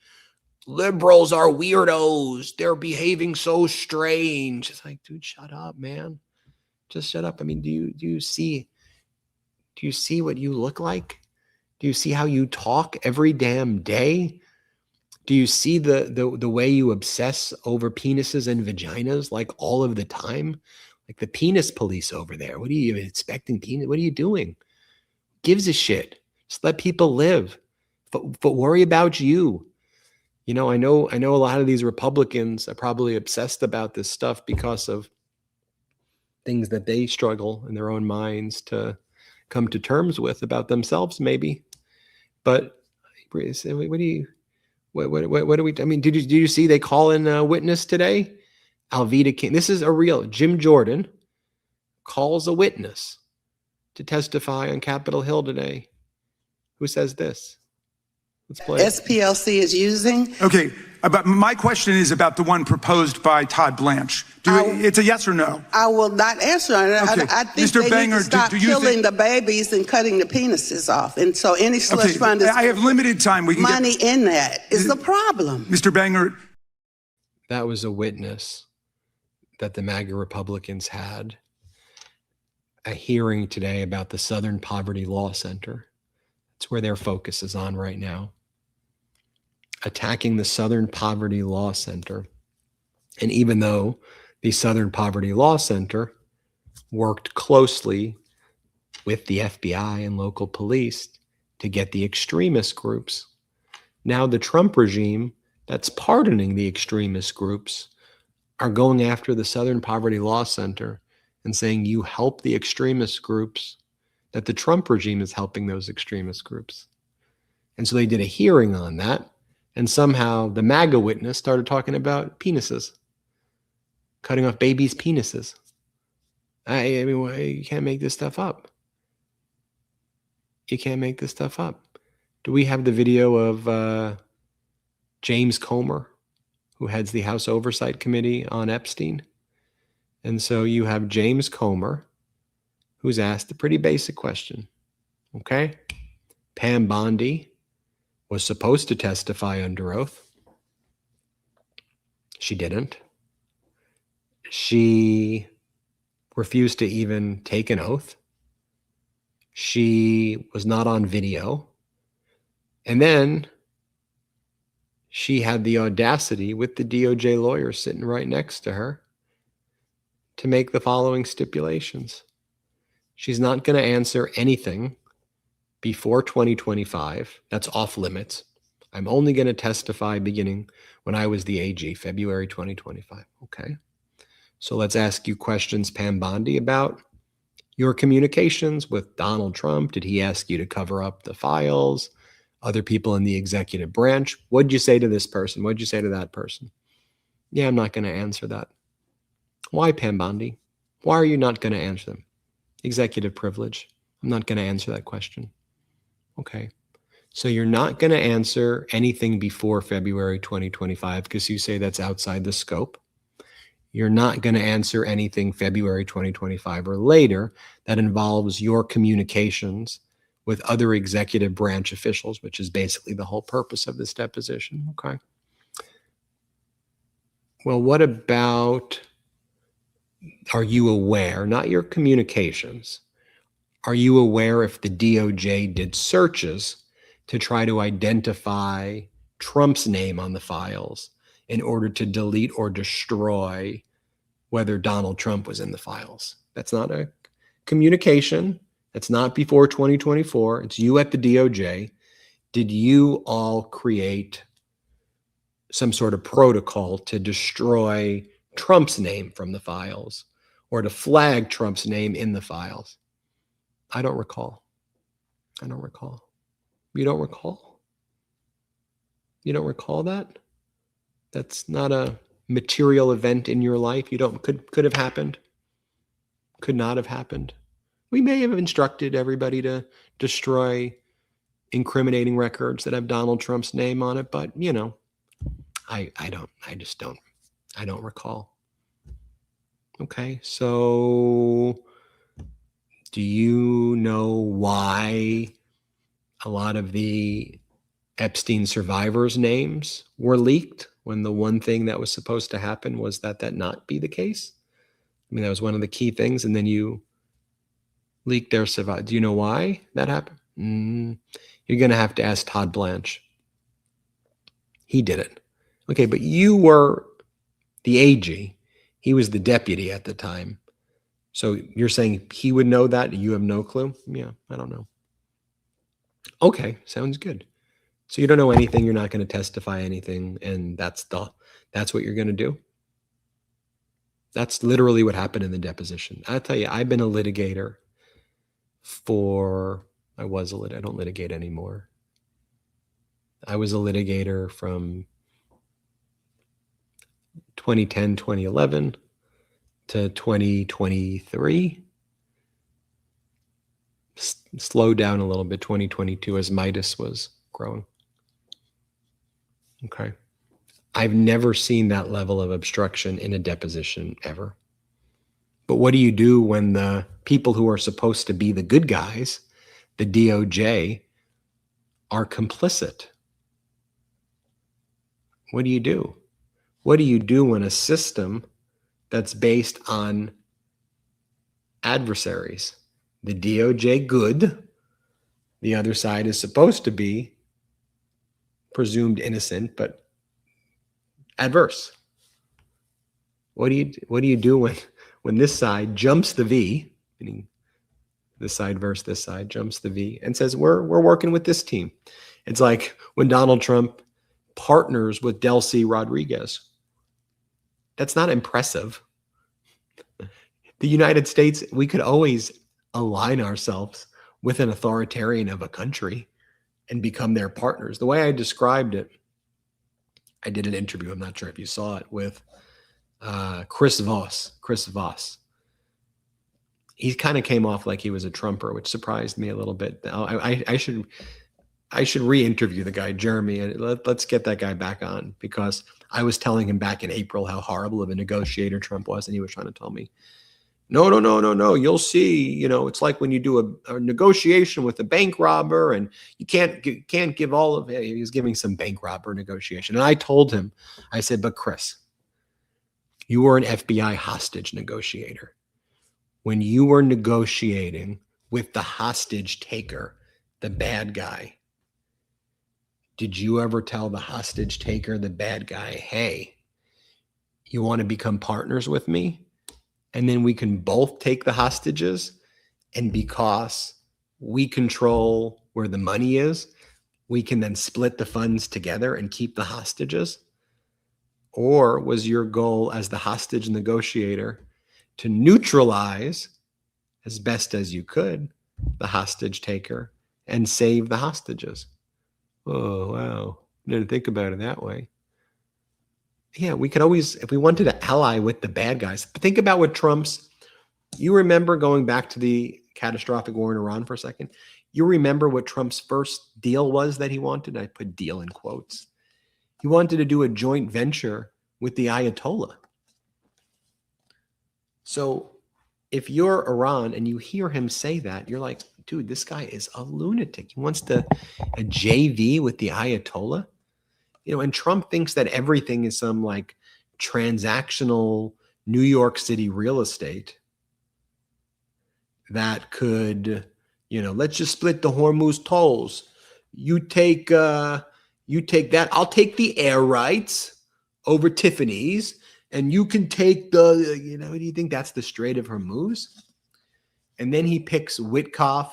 liberals are weirdos. They're behaving so strange. It's like, dude, shut up, man. Just shut up. I mean, do you see what you look like? Do you see how you talk every damn day? Do you see the way you obsess over penises and vaginas like all of the time? Like the penis police over there. What are you expecting? Penis? What are you doing? Gives a shit. Just let people live. But worry about you. I know a lot of these Republicans are probably obsessed about this stuff because of things that they struggle in their own minds to come to terms with about themselves, maybe. But what do we? I mean, did you see they call in a witness today? Alveda King. This is a real. Jim Jordan calls a witness to testify on Capitol Hill today. Who says this? Let's play it. SPLC is using. Okay, but my question is about the one proposed by Todd Blanche. It's a yes or no? I will not answer on it. Okay. I think Mr. they Banger, need to stop killing the babies and cutting the penises off. And so any slush fund is I have limited time. We can money in that is the problem. Mr. Banger. That was a witness that the MAGA Republicans had a hearing today about the Southern Poverty Law Center. That's where their focus is on right now. Attacking the Southern Poverty Law Center. And even though the Southern Poverty Law Center worked closely with the FBI and local police to get the extremist groups, now the Trump regime that's pardoning the extremist groups are going after the Southern Poverty Law Center and saying, you help the extremist groups, that the Trump regime is helping those extremist groups. And so they did a hearing on that. And somehow the MAGA witness started talking about penises, cutting off babies' penises. I mean, you can't make this stuff up. You can't make this stuff up. Do we have the video of James Comer, who heads the House Oversight Committee on Epstein? And so you have James Comer, who's asked a pretty basic question. Okay? Pam Bondi was supposed to testify under oath. She didn't. She refused to even take an oath. She was not on video. And then she had the audacity, with the DOJ lawyer sitting right next to her, to make the following stipulations. She's not going to answer anything before 2025. That's off limits. I'm only going to testify beginning when I was the AG, February 2025. Okay. So let's ask you questions, Pam Bondi, about your communications with Donald Trump. Did he ask you to cover up the files? Other people in the executive branch? What'd you say to this person? What'd you say to that person? Yeah, I'm not going to answer that. Why, Pam Bondi? Why are you not going to answer them? Executive privilege. I'm not going to answer that question. Okay. So you're not going to answer anything before February 2025 because you say that's outside the scope. You're not going to answer anything February 2025 or later that involves your communications with other executive branch officials, which is basically the whole purpose of this deposition. Okay. Well, what about, are you aware, not your communications, are you aware if the DOJ did searches to try to identify Trump's name on the files in order to delete or destroy whether Donald Trump was in the files? That's not a communication. That's not before 2024. It's you at the DOJ. Did you all create some sort of protocol to destroy Trump's name from the files or to flag Trump's name in the files? I don't recall. I don't recall. You don't recall? You don't recall that? That's not a material event in your life. You don't, could have happened. Could not have happened. We may have instructed everybody to destroy incriminating records that have Donald Trump's name on it, but you know, I don't recall. Okay, so do you know why a lot of the Epstein survivors' names were leaked when the one thing that was supposed to happen was that not be the case? I mean, that was one of the key things, and then you leaked their survivor. Do you know why that happened? You're going to have to ask Todd Blanche. He did it. Okay, but you were the AG. He was the deputy at the time. So you're saying he would know that? You have no clue? Yeah, I don't know. Okay, sounds good. So you don't know anything. You're not going to testify anything, and that's what you're going to do? That's literally what happened in the deposition. I'll tell you, I've been a litigator I don't litigate anymore. I was a litigator from 2010, 2011 to 2023. Slowed down a little bit, 2022, as Meidas was growing. Okay. I've never seen that level of obstruction in a deposition ever. But what do you do when the people who are supposed to be the good guys, the DOJ, are complicit? What do you do? What do you do when a system that's based on adversaries, the DOJ good, the other side is supposed to be presumed innocent, but adverse? What do you do when this side jumps the V, meaning this side versus this side jumps the V and says, we're working with this team? It's like when Donald Trump partners with Delcy Rodriguez. That's not impressive. The United States, we could always align ourselves with an authoritarian of a country. and become their partners. The way I described it, I did an interview, I'm not sure if you saw it, with Chris Voss. Chris Voss. He kind of came off like he was a Trumper, which surprised me a little bit. I should re-interview the guy, Jeremy, and let's get that guy back on, because I was telling him back in April how horrible of a negotiator Trump was, and he was trying to tell me, no, you'll see, it's like when you do a negotiation with a bank robber, and you can't give all of it. He was giving some bank robber negotiation. And I told him, I said, but Chris, you were an FBI hostage negotiator. When you were negotiating with the hostage taker, the bad guy, did you ever tell the hostage taker, the bad guy, hey, you want to become partners with me? And then we can both take the hostages, and because we control where the money is, we can then split the funds together and keep the hostages? Or was your goal as the hostage negotiator to neutralize as best as you could the hostage taker and save the hostages? Oh, wow. I didn't think about it that way. Yeah, we could always, if we wanted to ally with the bad guys, but think about what you remember, going back to the catastrophic war in Iran for a second, you remember what Trump's first deal was that he wanted? I put deal in quotes. He wanted to do a joint venture with the Ayatollah. So if you're Iran and you hear him say that, you're like, dude, this guy is a lunatic. He wants a JV with the Ayatollah. And Trump thinks that everything is some like transactional New York City real estate that could, let's just split the Hormuz tolls. You take that. I'll take the air rights over Tiffany's, and you can take the, do you think that's the Strait of Hormuz? And then he picks Witkoff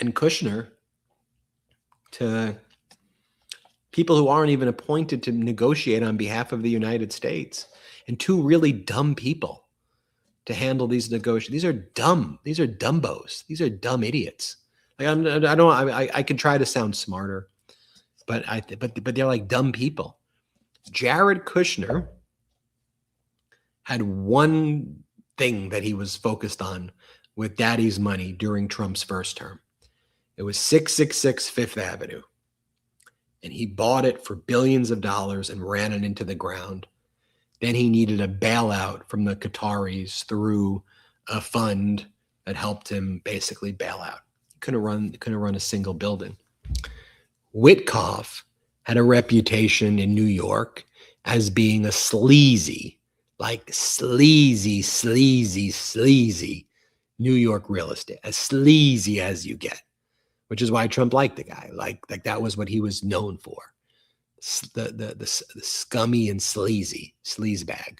and Kushner to people who aren't even appointed to negotiate on behalf of the United States, and two really dumb people to handle these negotiations. These are dumb. These are dumbos. These are dumb idiots. Like I could try to sound smarter, but they're like dumb people. Jared Kushner had one thing that he was focused on with daddy's money during Trump's first term. It was 666 Fifth Avenue. And he bought it for billions of dollars and ran it into the ground. Then he needed a bailout from the Qataris through a fund that helped him basically bail out. Couldn't run a single building. Witkoff had a reputation in New York as being a sleazy New York real estate, as sleazy as you get, which is why Trump liked the guy. Like that was what he was known for. The scummy and sleazy sleazebag.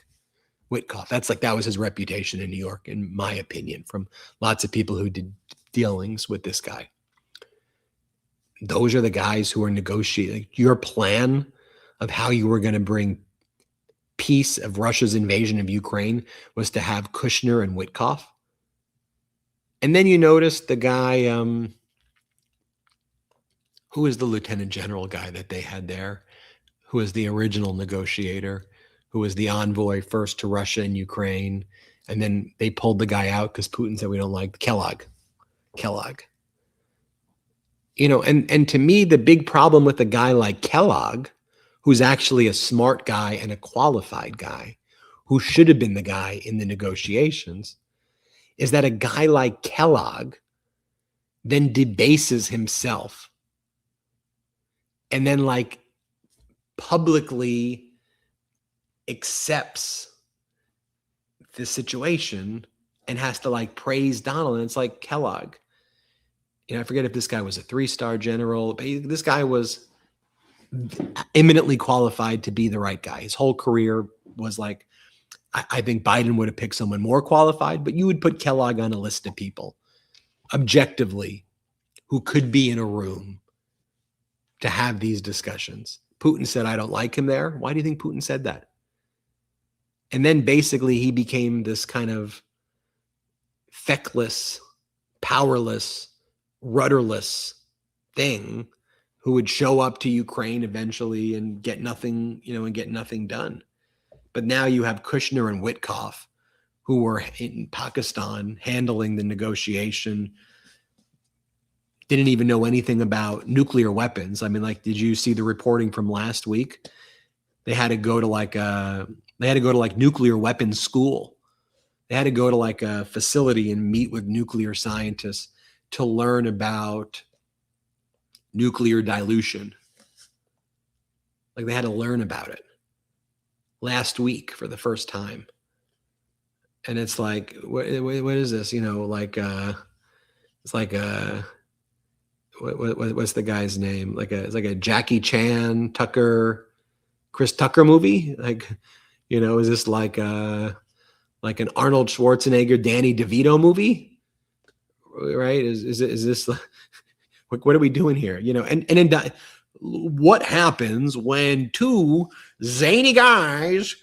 Witkoff. That was his reputation in New York, in my opinion, from lots of people who did dealings with this guy. Those are the guys who are negotiating. Your plan of how you were going to bring peace of Russia's invasion of Ukraine was to have Kushner and Witkoff. And then you notice the guy, who is the lieutenant general guy that they had there, who was the original negotiator, who was the envoy first to Russia and Ukraine. And then they pulled the guy out because Putin said, we don't like Kellogg. And to me, the big problem with a guy like Kellogg, who's actually a smart guy and a qualified guy, who should have been the guy in the negotiations, is that a guy like Kellogg then debases himself and then publicly accepts the situation and has to praise Donald. And it's like, Kellogg, I forget if this guy was a 3-star general, but this guy was eminently qualified to be the right guy. His whole career was I think Biden would have picked someone more qualified, but you would put Kellogg on a list of people objectively who could be in a room to have these discussions. Putin said, I don't like him there. Why do you think Putin said that? And then basically he became this kind of feckless, powerless rudderless thing who would show up to Ukraine eventually and get nothing, and get nothing done. But now you have Kushner and Witkoff, who were in Pakistan handling the negotiation, didn't even know anything about nuclear weapons. I mean, like, did you see the reporting from last week? They had to go to like nuclear weapons school. They had to go to like a facility and meet with nuclear scientists to learn about nuclear dilution. Like, they had to learn about it last week for the first time. And it's like, what is this? It's like what's the guy's name? It's like a Jackie Chan, Chris Tucker movie. Like, is this like an Arnold Schwarzenegger, Danny DeVito movie? Right? Is this what are we doing here? And what happens when two zany guys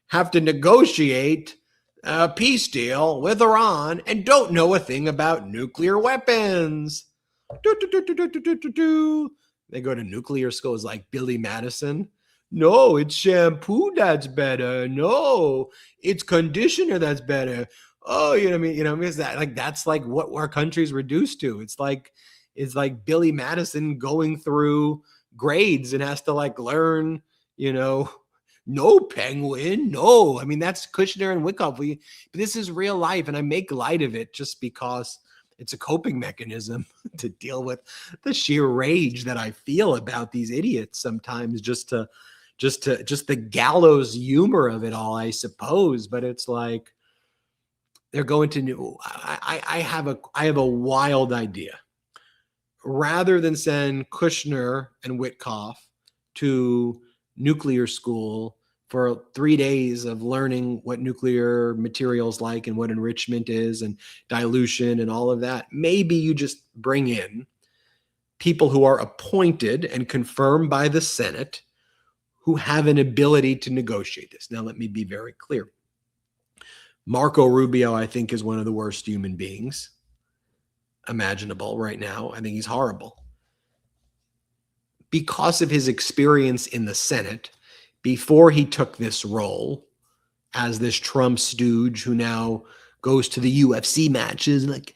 have to negotiate a peace deal with Iran and don't know a thing about nuclear weapons? They go to nuclear schools like Billy Madison. No, it's shampoo that's better. No, it's conditioner that's better. Oh, is that like, that's like what our country's reduced to. It's like Billy Madison going through grades and has to like learn, no penguin. No, I mean, that's Kushner and Wickoff. But this is real life. And I make light of it just because it's a coping mechanism to deal with the sheer rage that I feel about these idiots sometimes, just the gallows humor of it all, I suppose. But it's like, they're going to I have a wild idea. Rather than send Kushner and Witkoff to nuclear school for 3 days of learning what nuclear materials like and what enrichment is and dilution and all of that, maybe you just bring in people who are appointed and confirmed by the Senate who have an ability to negotiate this. Now, let me be very clear. Marco Rubio, I think, is one of the worst human beings imaginable right now. I think he's horrible. Because of his experience in the Senate, before he took this role as this Trump stooge who now goes to the UFC matches, like,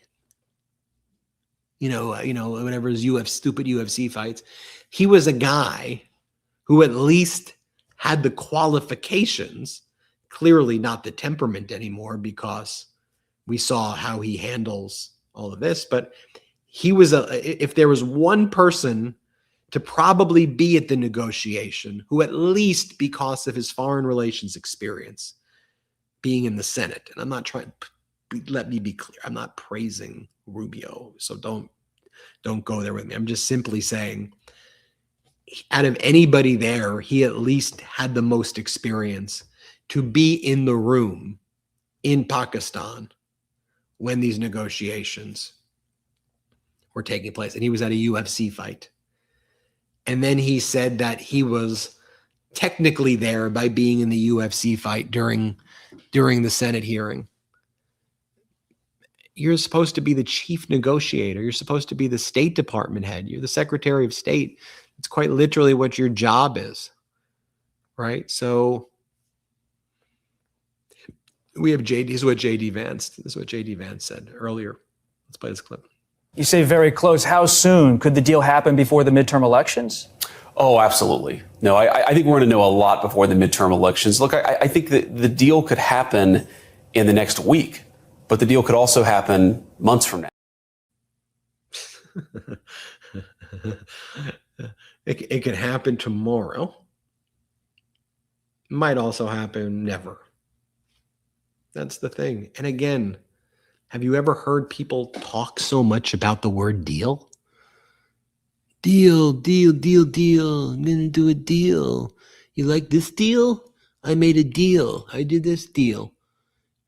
whatever his stupid UFC fights, he was a guy who at least had the qualifications, clearly not the temperament anymore, because we saw how he handles all of this. But he was if there was one person to probably be at the negotiation who, at least because of his foreign relations experience being in the Senate, and I'm not trying, let me be clear, I'm not praising Rubio, so don't go there with me. I'm just simply saying, out of anybody there, he at least had the most experience to be in the room in Pakistan when these negotiations were taking place. And he was at a UFC fight. And then he said that he was technically there by being in the UFC fight during the Senate hearing. You're supposed to be the chief negotiator. You're supposed to be the State Department head. You're the Secretary of State. It's quite literally what your job is, right? So we have JD. This is what JD Vance said earlier. Let's play this clip. You say very close. How soon? Could the deal happen before the midterm elections? Oh, absolutely. No, I think we're going to know a lot before the midterm elections. Look, I think that the deal could happen in the next week, but the deal could also happen months from now. It could happen tomorrow. Might also happen never. That's the thing. And again, have you ever heard people talk so much about the word deal? Deal, deal, deal, deal. I'm going to do a deal. You like this deal? I made a deal. I did this deal.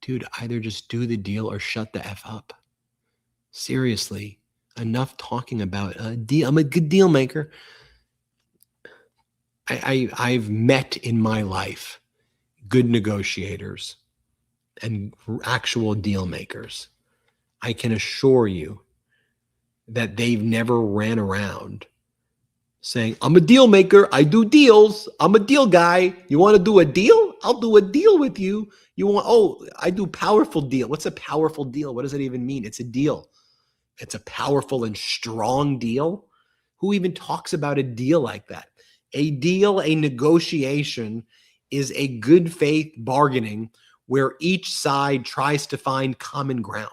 Dude, either just do the deal or shut the F up. Seriously, enough talking about a deal. I'm a good deal maker. I've met in my life good negotiators and actual deal makers. I can assure you that they've never ran around saying, I'm a deal maker. I do deals. I'm a deal guy. You want to do a deal? I'll do a deal with you. You want, oh, I do powerful deal. What's a powerful deal? What does it even mean? It's a deal. It's a powerful and strong deal. Who even talks about a deal like that? A deal, a negotiation, is a good faith bargaining where each side tries to find common ground.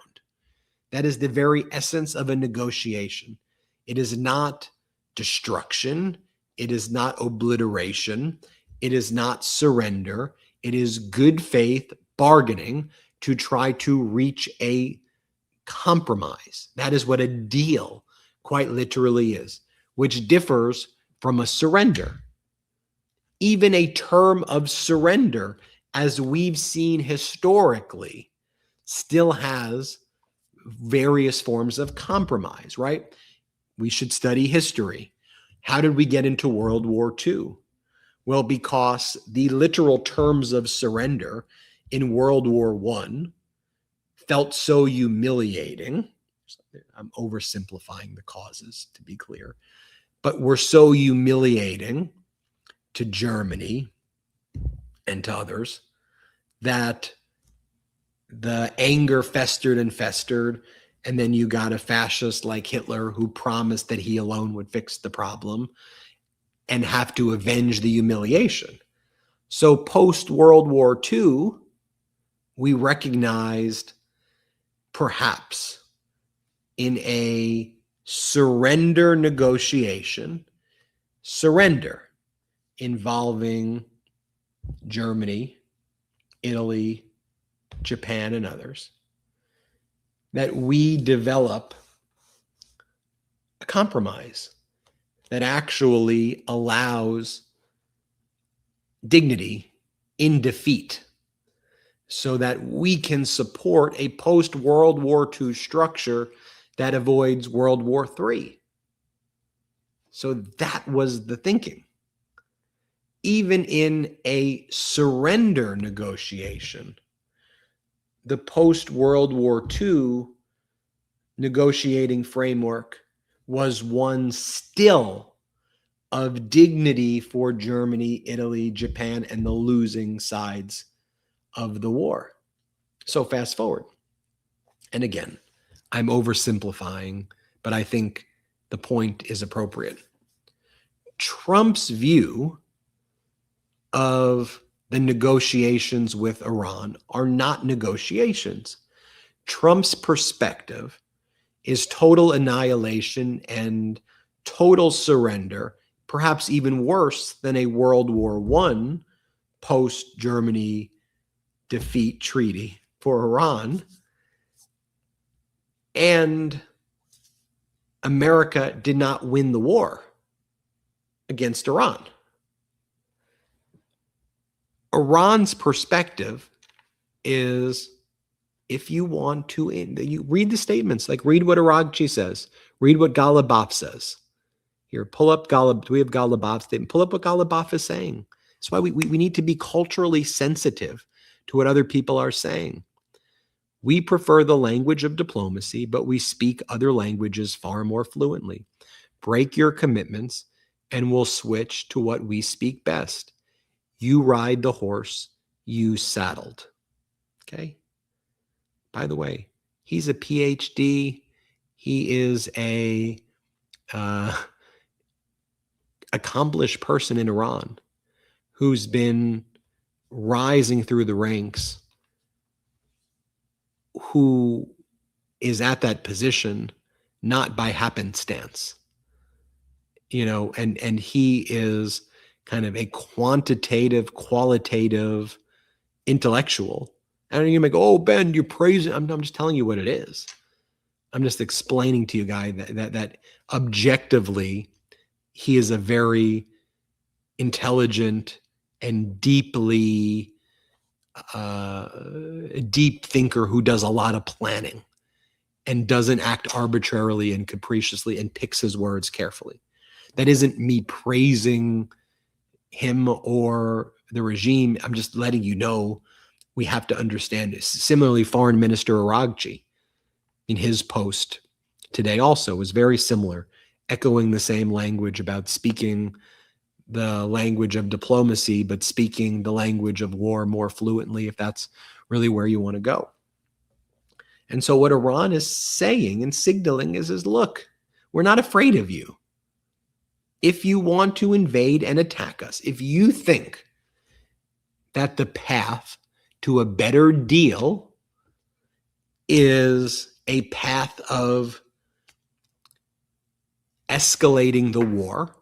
That is the very essence of a negotiation. It is not destruction. It is not obliteration. It is not surrender. It is good faith bargaining to try to reach a compromise. That is what a deal quite literally is, which differs from a surrender. Even a term of surrender, as we've seen historically, still has various forms of compromise, right? We should study history. How did we get into World War II? Well, because the literal terms of surrender in World War I felt so humiliating. I'm oversimplifying the causes, to be clear, but were so humiliating to Germany and to others that the anger festered and festered. And then you got a fascist like Hitler who promised that he alone would fix the problem and have to avenge the humiliation. So post World War II, we recognized perhaps in a surrender negotiation, surrender involving Germany, Italy, Japan, and others, that we develop a compromise that actually allows dignity in defeat so that we can support a post-World War II structure that avoids World War III. So that was the thinking. Even in a surrender negotiation, the post-World War II negotiating framework was one still of dignity for Germany, Italy, Japan, and the losing sides of the war. So fast forward. And again, I'm oversimplifying, but I think the point is appropriate. Trump's view of the negotiations with Iran are not negotiations. Trump's perspective is total annihilation and total surrender, perhaps even worse than a World War I post-Germany defeat treaty for Iran. And America did not win the war against Iran. Iran's perspective is, if you want to, you read the statements, like read what Aragchi says, read what Ghalibaf says. Here, pull up do we have Ghalibaf's statement? Pull up what Ghalibaf is saying. That's why we need to be culturally sensitive to what other people are saying. We prefer the language of diplomacy, but we speak other languages far more fluently. Break your commitments and we'll switch to what we speak best. You ride the horse you saddled. Okay? By the way, he's a PhD. He is a accomplished person in Iran who's been rising through the ranks, who is at that position not by happenstance, and he is kind of a quantitative, qualitative intellectual. And you might go, oh, Ben, you're praising. I'm just telling you what it is. I'm just explaining to you guys that objectively, he is a very intelligent and deeply deep thinker who does a lot of planning and doesn't act arbitrarily and capriciously and picks his words carefully. That isn't me praising him or the regime. I'm just letting you know we have to understand this. Similarly, Foreign Minister Aragchi, in his post today also was very similar, echoing the same language about speaking the language of diplomacy, but speaking the language of war more fluently, if that's really where you want to go. And so what Iran is saying and signaling is look, we're not afraid of you. If you want to invade and attack us, if you think that the path to a better deal is a path of escalating the war,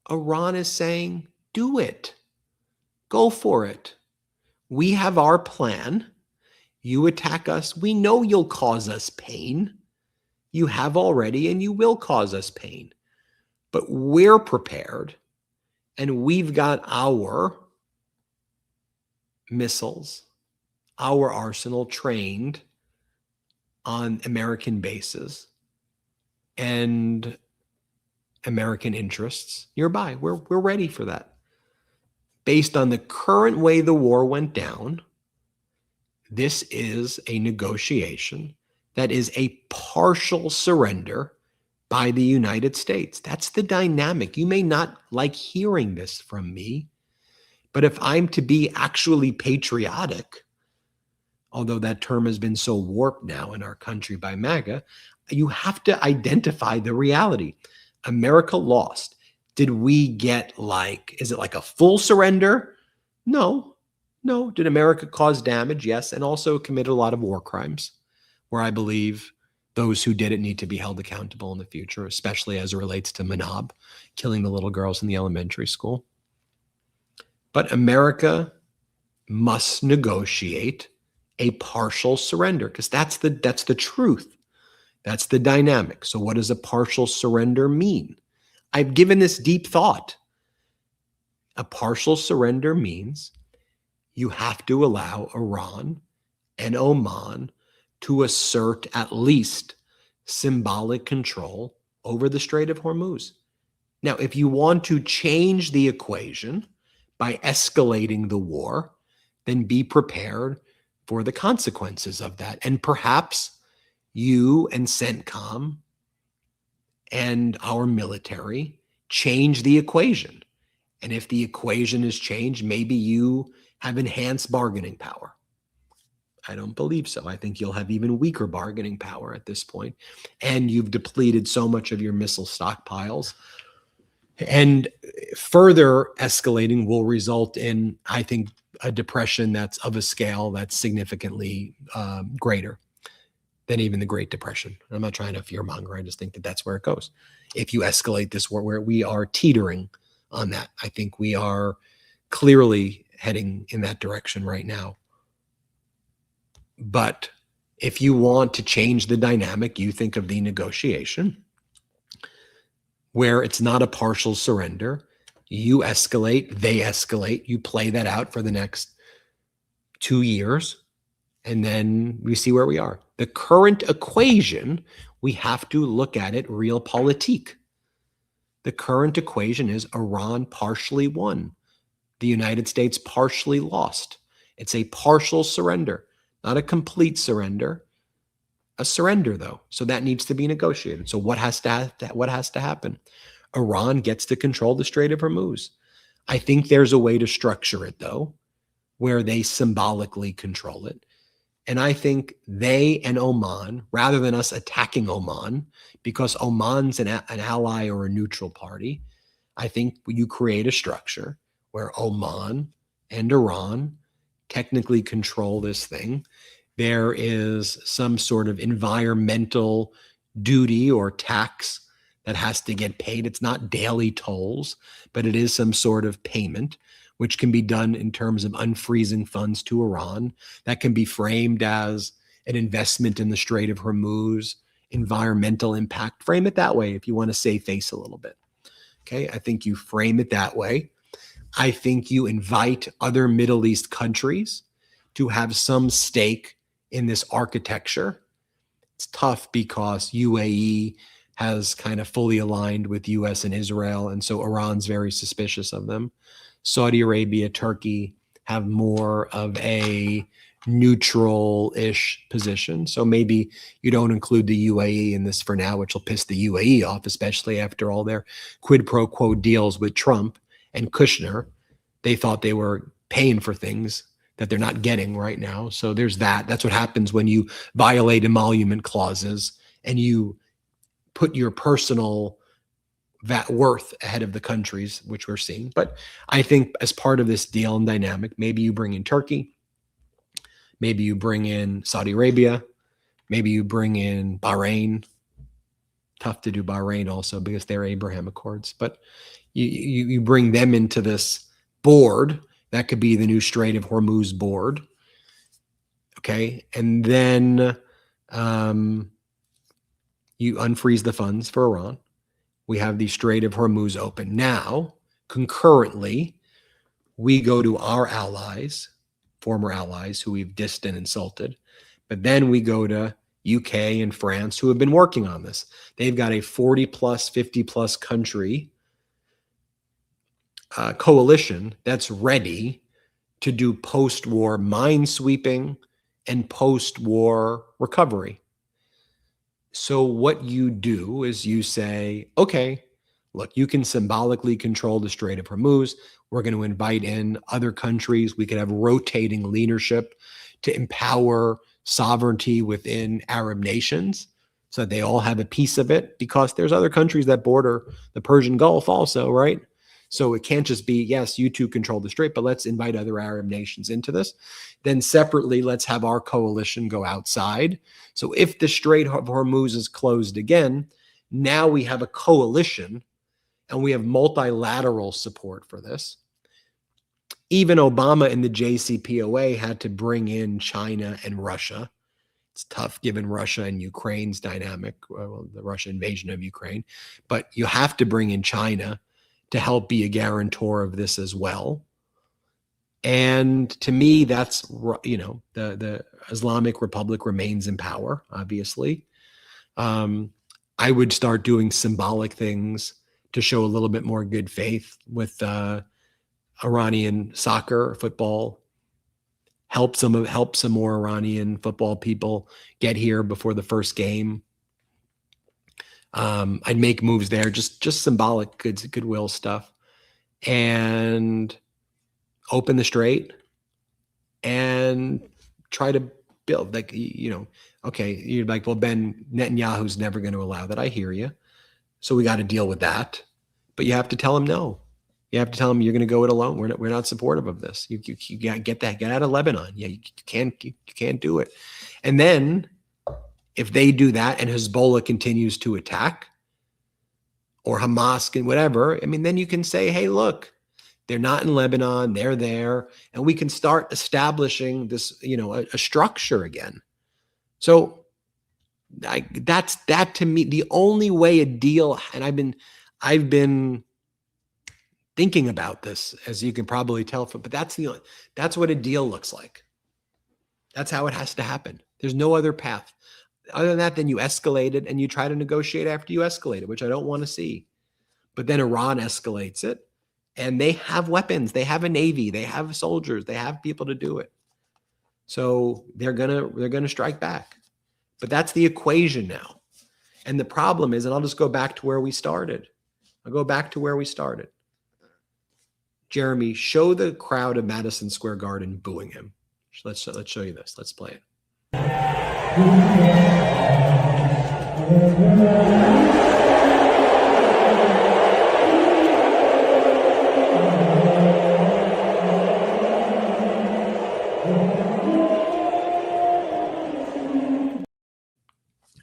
Iran is saying, do it. Go for it. We have our plan. You attack us. We know you'll cause us pain. You have already, and you will cause us pain. But we're prepared, and we've got our missiles, our arsenal trained on American bases and American interests nearby. We're ready for that. Based on the current way the war went down, this is a negotiation that is a partial surrender by the United States. That's the dynamic. You may not like hearing this from me, but if I'm to be actually patriotic, although that term has been so warped now in our country by MAGA, you have to identify the reality. America lost. Did we get is it like a full surrender? No. Did America cause damage? Yes. And also committed a lot of war crimes where I believe those who did it need to be held accountable in the future, especially as it relates to Manab, killing the little girls in the elementary school. But America must negotiate a partial surrender because that's the truth. That's the dynamic. So what does a partial surrender mean? I've given this deep thought. A partial surrender means you have to allow Iran and Oman to assert at least symbolic control over the Strait of Hormuz. Now, if you want to change the equation by escalating the war, then be prepared for the consequences of that. And perhaps you and CENTCOM and our military change the equation. And if the equation is changed, maybe you have enhanced bargaining power. I don't believe so. I think you'll have even weaker bargaining power at this point. And you've depleted so much of your missile stockpiles. And further escalating will result in, I think, a depression that's of a scale that's significantly greater than even the Great Depression. I'm not trying to fearmonger. I just think that that's where it goes. If you escalate this war, where we are teetering on that, I think we are clearly heading in that direction right now. But if you want to change the dynamic, you think of the negotiation where it's not a partial surrender. You escalate, they escalate. You play that out for the next 2 years, and then we see where we are. The current equation, we have to look at it realpolitik. The current equation is Iran partially won. The United States partially lost. It's a partial surrender, not a complete surrender. A surrender, though. So that needs to be negotiated. So what has to happen? Iran gets to control the Strait of Hormuz. I think there's a way to structure it, though, where they symbolically control it. And I think they and Oman, rather than us attacking Oman, because Oman's an ally or a neutral party, I think you create a structure where Oman and Iran technically control this thing. There is some sort of environmental duty or tax that has to get paid. It's not daily tolls, but it is some sort of payment, which can be done in terms of unfreezing funds to Iran. That can be framed as an investment in the Strait of Hormuz, environmental impact. Frame it that way if you want to save face a little bit. Okay, I think you frame it that way. I think you invite other Middle East countries to have some stake in this architecture. It's tough because UAE has kind of fully aligned with US and Israel, and so Iran's very suspicious of them. Saudi Arabia, Turkey have more of a neutral-ish position. So maybe you don't include the UAE in this for now, which will piss the UAE off, especially after all their quid pro quo deals with Trump and Kushner. They thought they were paying for things that they're not getting right now. So there's that. That's what happens when you violate emolument clauses and you put your personal worth ahead of the country's, which we're seeing. But I think as part of this deal and dynamic, maybe you bring in Turkey, maybe you bring in Saudi Arabia, maybe you bring in Bahrain. Tough to do Bahrain also because they're Abraham Accords, but you bring them into this board. That could be the new Strait of Hormuz board. Okay. And then you unfreeze the funds for Iran. We have the Strait of Hormuz open. Now, concurrently, we go to our allies, former allies who we've dissed and insulted, but then we go to UK and France who have been working on this. They've got a 40 plus, 50 plus country coalition that's ready to do post-war minesweeping and post-war recovery. So what you do is you say, okay, look, you can symbolically control the Strait of Hormuz. We're going to invite in other countries. We could have rotating leadership to empower sovereignty within Arab nations so that they all have a piece of it, because there's other countries that border the Persian Gulf also, right? So it can't just be, yes, you two control the strait, but let's invite other Arab nations into this. Then separately, let's have our coalition go outside. So if the Strait of Hormuz is closed again, now we have a coalition and we have multilateral support for this. Even Obama in the JCPOA had to bring in China and Russia. It's tough given Russia and Ukraine's dynamic, the Russia invasion of Ukraine, but you have to bring in China to help be a guarantor of this as well. And to me, that's, you know, the Islamic Republic remains in power, obviously. I would start doing symbolic things to show a little bit more good faith with Iranian soccer, football. Help some more Iranian football people get here before the first game. I'd make moves there, just symbolic goodwill stuff, and open the strait and try to build, like, you know, okay, you're like, well, Ben, Netanyahu's never going to allow that. I hear you. So we got to deal with that, but you have to tell him no. You have to tell him you're going to go it alone. We're not supportive of this. You got to get out of Lebanon. Yeah, you can't do it. And then if they do that and Hezbollah continues to attack, or Hamas and whatever, I mean, then you can say, hey, look, they're not in Lebanon, they're there, and we can start establishing this, you know, a structure again. So that's that to me, the only way a deal, and I've been thinking about this, as you can probably tell from, but that's what a deal looks like. That's how it has to happen. There's no other path. Other than that, then you escalate it and you try to negotiate after you escalate it, which I don't want to see. But then Iran escalates it, and they have weapons, they have a navy, they have soldiers, they have people to do it. So they're gonna strike back. But that's the equation now. And the problem is, and I'll just go back to where we started. Jeremy, show the crowd of Madison Square Garden booing him. Let's show you this. Let's play it.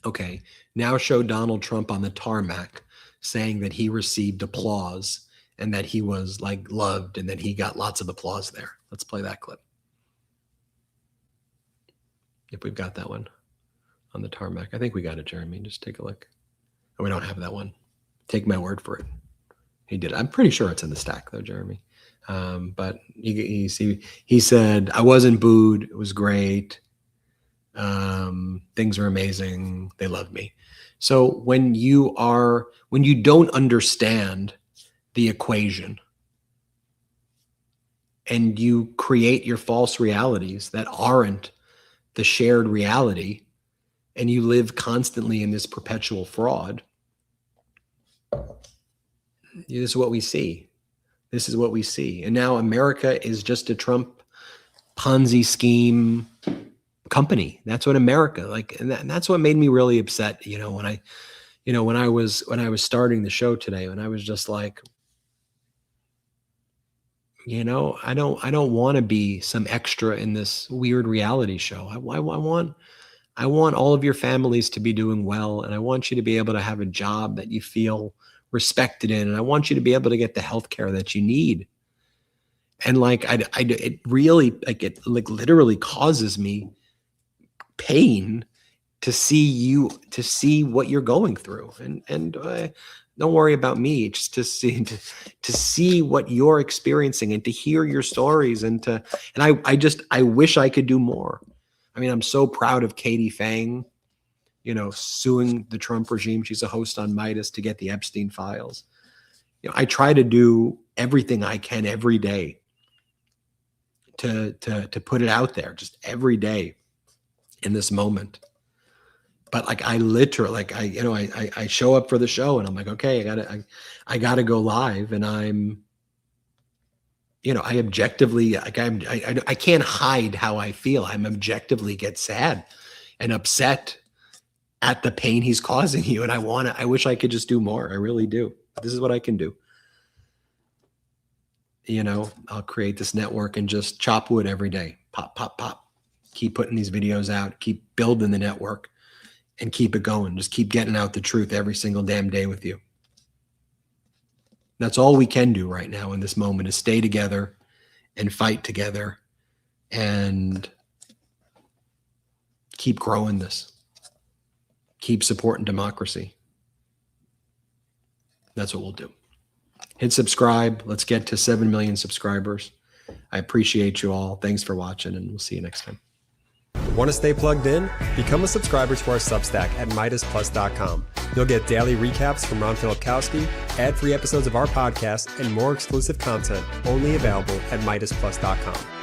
Okay, now show Donald Trump on the tarmac saying that he received applause and that he was like loved and that he got lots of applause there. Let's play that clip. If we've got that one on the tarmac. I think we got it, Jeremy. Just take a look. Oh, we don't have that one. Take my word for it. He did. I'm pretty sure it's in the stack though, Jeremy. But you see, he said, I wasn't booed. It was great. Things are amazing. They love me. So when you don't understand the equation and you create your false realities that aren't the shared reality, and you live constantly in this perpetual fraud, this is what we see. This is what we see. And now America is just a Trump Ponzi scheme company. That's what America, like, and that's what made me really upset, when I was starting the show today, and I was just like, I don't want to be some extra in this weird reality show. I want all of your families to be doing well, and I want you to be able to have a job that you feel respected in, and I want you to be able to get the health care that you need. And like, it really, it literally causes me pain to see what you're going through, and don't worry about me, just to see what you're experiencing, and to hear your stories, and I wish I could do more. I mean, I'm so proud of Katie Fang, suing the Trump regime. She's a host on Meidas to get the Epstein files. I try to do everything I can every day to put it out there, just every day in this moment. But like, I literally, I show up for the show, and I'm like, okay, I gotta go live, and I objectively, I can't hide how I feel. I'm objectively get sad and upset at the pain he's causing you. And I wish I could just do more. I really do. This is what I can do. I'll create this network and just chop wood every day. Pop, pop, pop. Keep putting these videos out, keep building the network, and keep it going. Just keep getting out the truth every single damn day with you. That's all we can do right now in this moment, is stay together and fight together and keep growing this. Keep supporting democracy. That's what we'll do. Hit subscribe. Let's get to 7 million subscribers. I appreciate you all. Thanks for watching, and we'll see you next time. Want to stay plugged in? Become a subscriber to our Substack at MeidasPlus.com. You'll get daily recaps from Ron Filipkowski, ad-free episodes of our podcast, and more exclusive content only available at MeidasPlus.com.